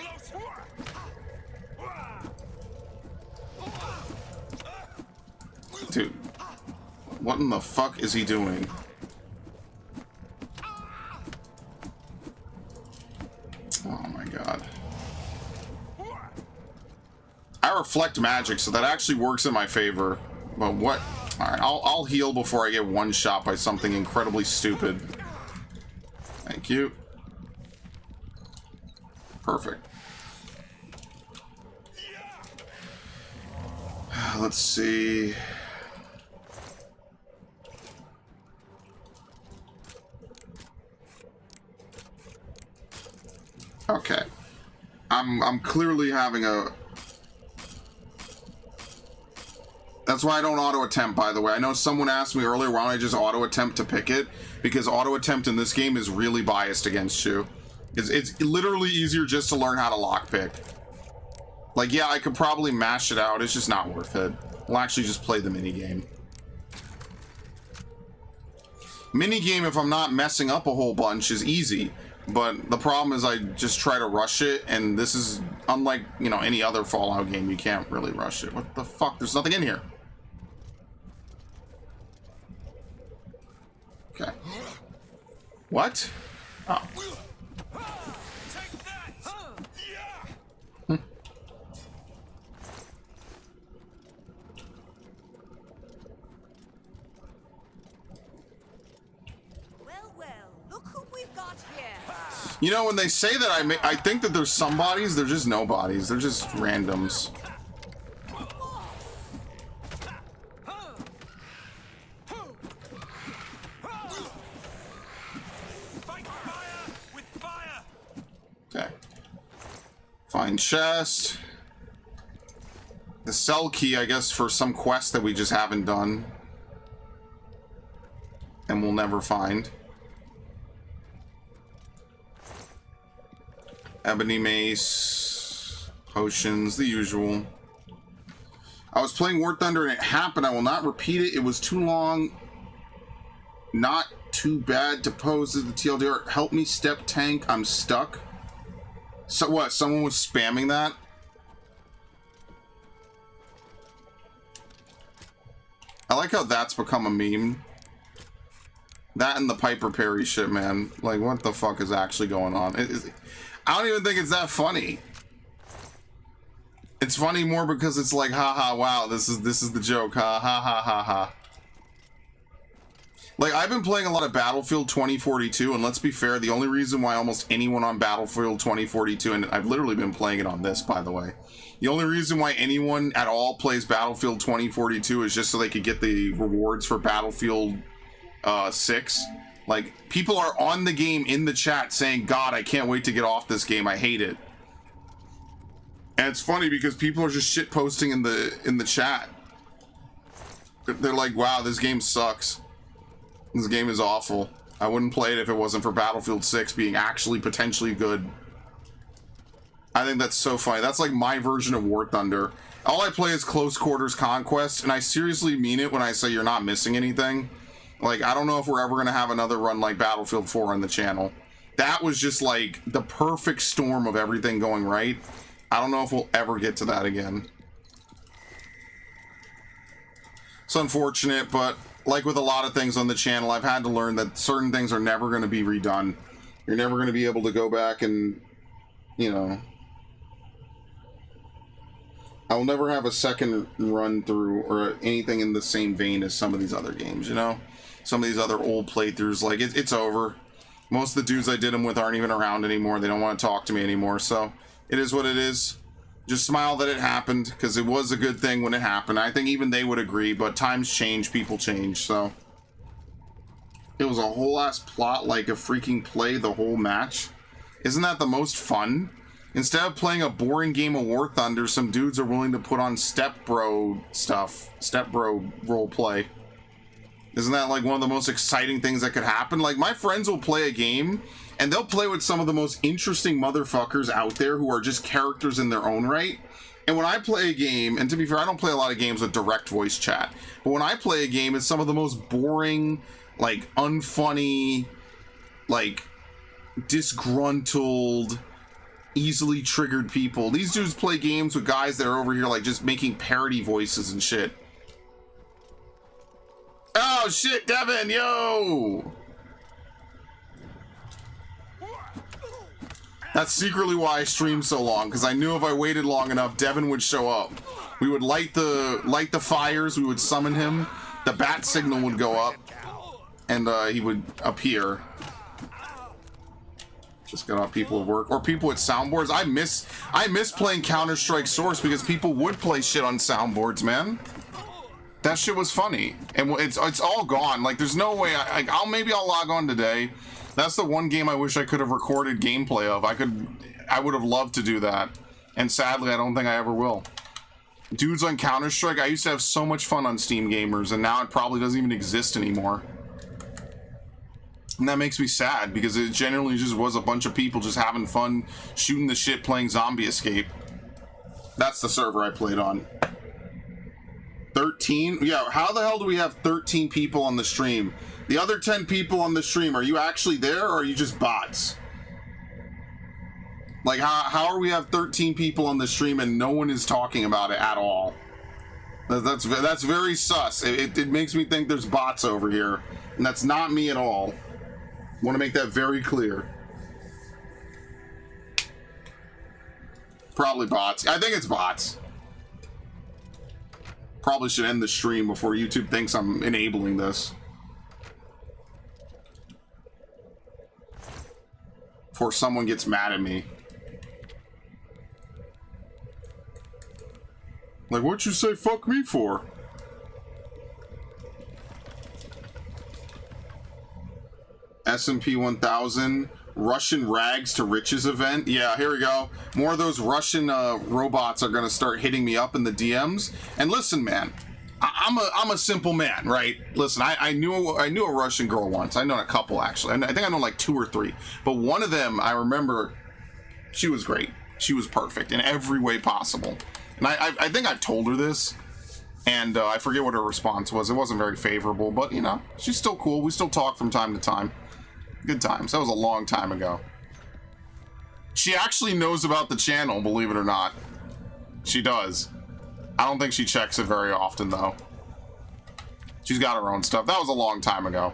[SPEAKER 1] Dude. What in the fuck is he doing? Oh my god. I reflect magic, so that actually works in my favor. But what? Alright, I'll heal before I get one shot by something incredibly stupid. Thank you. Perfect. Let's see. Okay. I'm clearly having a... That's why I don't auto attempt, by the way. I know someone asked me earlier, why don't I just auto attempt to pick it? Because auto attempt in this game is really biased against you. It's literally easier just to learn how to lockpick. Like, yeah, I could probably mash it out. It's just not worth it. We'll actually just play the minigame. Minigame, if I'm not messing up a whole bunch, is easy. But the problem is I just try to rush it, and this is unlike, you know, any other Fallout game. You can't really rush it. What the fuck? There's nothing in here. Okay. What? Oh. You know, when they say that, I think that there's some bodies, they're just nobodies. They're just randoms. Okay. Find chest. The cell key, I guess, for some quest that we just haven't done. And we'll never find. Ebony mace, potions, the usual. I was playing War Thunder and it happened. I will not repeat it. It was too long. Not too bad to pose as the TLDR. Help me, step tank. I'm stuck. So what? Someone was spamming that? I like how that's become a meme. That and the Piper Perry shit, man. Like, what the fuck is actually going on? I don't even think it's that funny. It's funny more because it's like, haha, wow, this is the joke, ha ha ha ha ha. Like, I've been playing a lot of Battlefield 2042, and let's be fair, the only reason why almost anyone on Battlefield 2042, and I've literally been playing it on this, by the way, the only reason why anyone at all plays Battlefield 2042 is just so they could get the rewards for Battlefield 6. Like, people are on the game in the chat saying, God, I can't wait to get off this game. I hate it. And it's funny because people are just shit posting in the chat. They're like, wow, this game sucks. This game is awful. I wouldn't play it if it wasn't for Battlefield 6 being actually potentially good. I think that's so funny. That's like my version of War Thunder. All I play is Close Quarters Conquest, and I seriously mean it when I say you're not missing anything. Like, I don't know if we're ever going to have another run like Battlefield 4 on the channel. That was just like the perfect storm of everything going right. I don't know if we'll ever get to that again. It's unfortunate, but like with a lot of things on the channel, I've had to learn that certain things are never going to be redone. You're never going to be able to go back and, you know, I'll never have a second run through or anything in the same vein as some of these other games, you know? Some of these other old playthroughs, like, it's over. Most of the dudes I did them with aren't even around anymore. They don't want to talk to me anymore, so it is what it is. Just smile that it happened, because it was a good thing when it happened. I think even they would agree, but times change, people change, so... It was a whole ass plot, like a freaking play the whole match. Isn't that the most fun? Instead of playing a boring game of War Thunder, some dudes are willing to put on Step Bro stuff. Step Bro roleplay. Isn't that like one of the most exciting things that could happen? Like, my friends will play a game, and they'll play with some of the most interesting motherfuckers out there who are just characters in their own right. And when I play a game, and to be fair, I don't play a lot of games with direct voice chat, but when I play a game, it's some of the most boring, like, unfunny, like, disgruntled, easily triggered people. These dudes play games with guys that are over here, like, just making parody voices and shit. Oh, shit, Devin, yo! That's secretly why I streamed so long, because I knew if I waited long enough, Devin would show up. We would light the fires, we would summon him, the bat signal would go up, and he would appear. Just got off people at work or people with soundboards. I miss playing Counter-Strike Source because people would play shit on soundboards, man. That shit was funny, and it's all gone. Like, there's no way. Maybe I'll log on today. That's the one game I wish I could have recorded gameplay of. I would have loved to do that, and sadly, I don't think I ever will. Dudes on Counter-Strike. I used to have so much fun on Steam Gamers, and now it probably doesn't even exist anymore. And that makes me sad, because it generally just was a bunch of people just having fun, shooting the shit, playing Zombie Escape. That's the server I played on. 13? Yeah, how the hell do we have 13 people on the stream? The other 10 people on the stream, are you actually there, or are you just bots? Like, how are we have 13 people on the stream and no one is talking about it at all? That's very sus. It makes me think there's bots over here, and that's not me at all. Want to make that very clear. Probably bots. I think it's bots. Probably should end the stream before YouTube thinks I'm enabling this. Before someone gets mad at me. Like, what'd you say fuck me for? S&P 1000 Russian rags to riches event. Yeah, here we go. More of those Russian robots are gonna start hitting me up in the DMs. And listen, man, I'm a simple man, right? Listen, I knew a Russian girl once. I know a couple actually. I think I know like 2 or 3. But one of them, I remember, she was great. She was perfect in every way possible. And I think I've told her this. And I forget what her response was. It wasn't very favorable, but you know, she's still cool. We still talk from time to time. Good times. That was a long time ago. She actually knows about the channel, believe it or not. She does. I don't think she checks it very often, though. She's got her own stuff. That was a long time ago.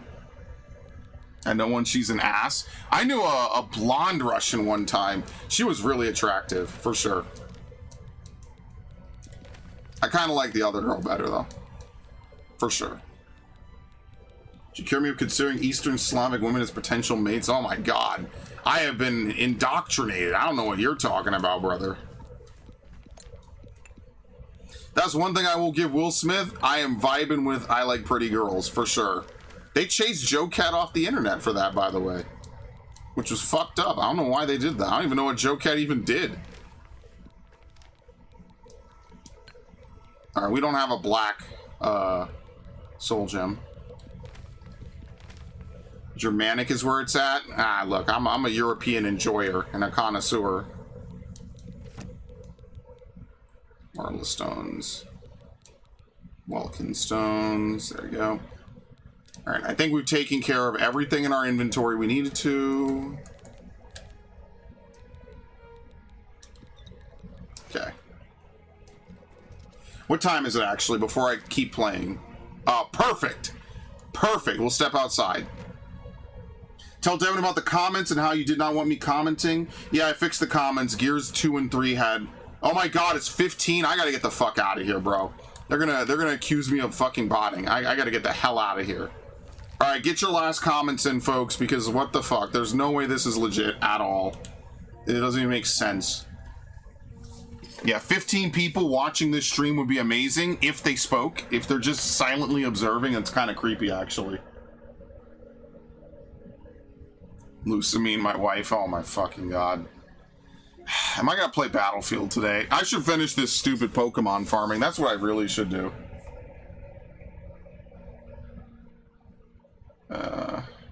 [SPEAKER 1] And no one, she's an ass. I knew a blonde Russian one time. She was really attractive, for sure. I kind of like the other girl better, though. For sure. Did you cure me of considering Eastern Slavic women as potential mates? Oh my god. I have been indoctrinated. I don't know what you're talking about, brother. That's one thing I will give Will Smith. I am vibing with I Like Pretty Girls, for sure. They chased Joe Cat off the internet for that, by the way. Which was fucked up. I don't know why they did that. I don't even know what Joe Cat even did. Alright, we don't have a black soul gem. Germanic is where it's at. Ah, look, I'm a European enjoyer and a connoisseur. Marla stones. Welkin stones. There you go. Alright, I think we've taken care of everything in our inventory we needed to. Okay. What time is it actually before I keep playing? Perfect. Perfect. We'll step outside. Tell Devin about the comments and how you did not want me commenting. Yeah, I fixed the comments. Gears 2 and 3 had Oh my god, it's 15. I gotta get the fuck out of here, bro. They're gonna accuse me of fucking botting. I gotta get the hell out of here. Alright, get your last comments in, folks, because what the fuck? There's no way this is legit at all. It doesn't even make sense. Yeah, 15 people watching this stream would be amazing if they spoke. If they're just silently observing, it's kind of creepy, actually. Lusamine, my wife. Oh my fucking god. Am I gonna play Battlefield today? I should finish this stupid Pokemon farming. That's what I really should do.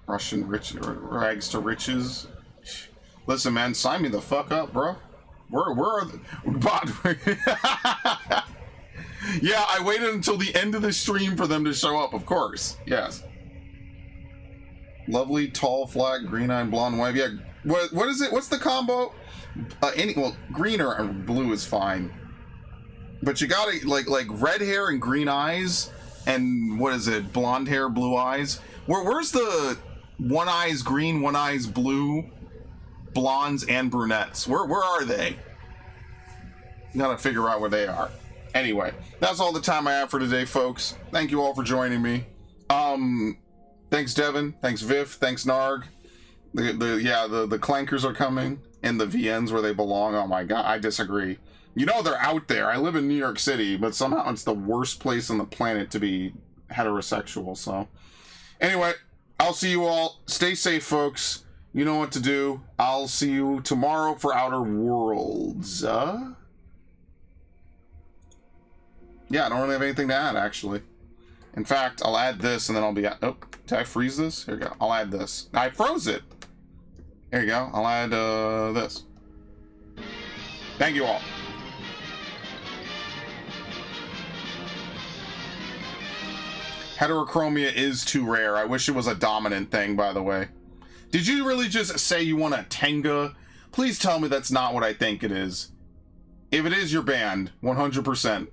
[SPEAKER 1] Russian rags to riches. Listen, man, sign me the fuck up, bro. Where are the... Yeah, I waited until the end of the stream for them to show up, of course. Yes. Lovely, tall, flat, green-eyed, blonde wife. Yeah, what is it? What's the combo? Well, green or blue is fine. But you gotta, like red hair and green eyes, and what is it? Blonde hair, blue eyes? Where's the one eye's green, one eye's blue, blondes and brunettes? Where are they? Gotta figure out where they are. Anyway, that's all the time I have for today, folks. Thank you all for joining me. Thanks Devin, thanks Viv, thanks Narg. The clankers are coming, and the VNs where they belong. Oh my god, I disagree. You know they're out there. I live in New York City, but somehow it's the worst place on the planet to be heterosexual, so. Anyway, I'll see you all. Stay safe, folks. You know what to do. I'll see you tomorrow for Outer Worlds. Yeah, I don't really have anything to add, actually. In fact, I'll add this, and then I'll be at... Oh, did I freeze this? Here we go. I'll add this. I froze it. Here you go. I'll add this. Thank you all. Heterochromia is too rare. I wish it was a dominant thing, by the way. Did you really just say you want a Tenga? Please tell me that's not what I think it is. If it is, you're banned. 100%.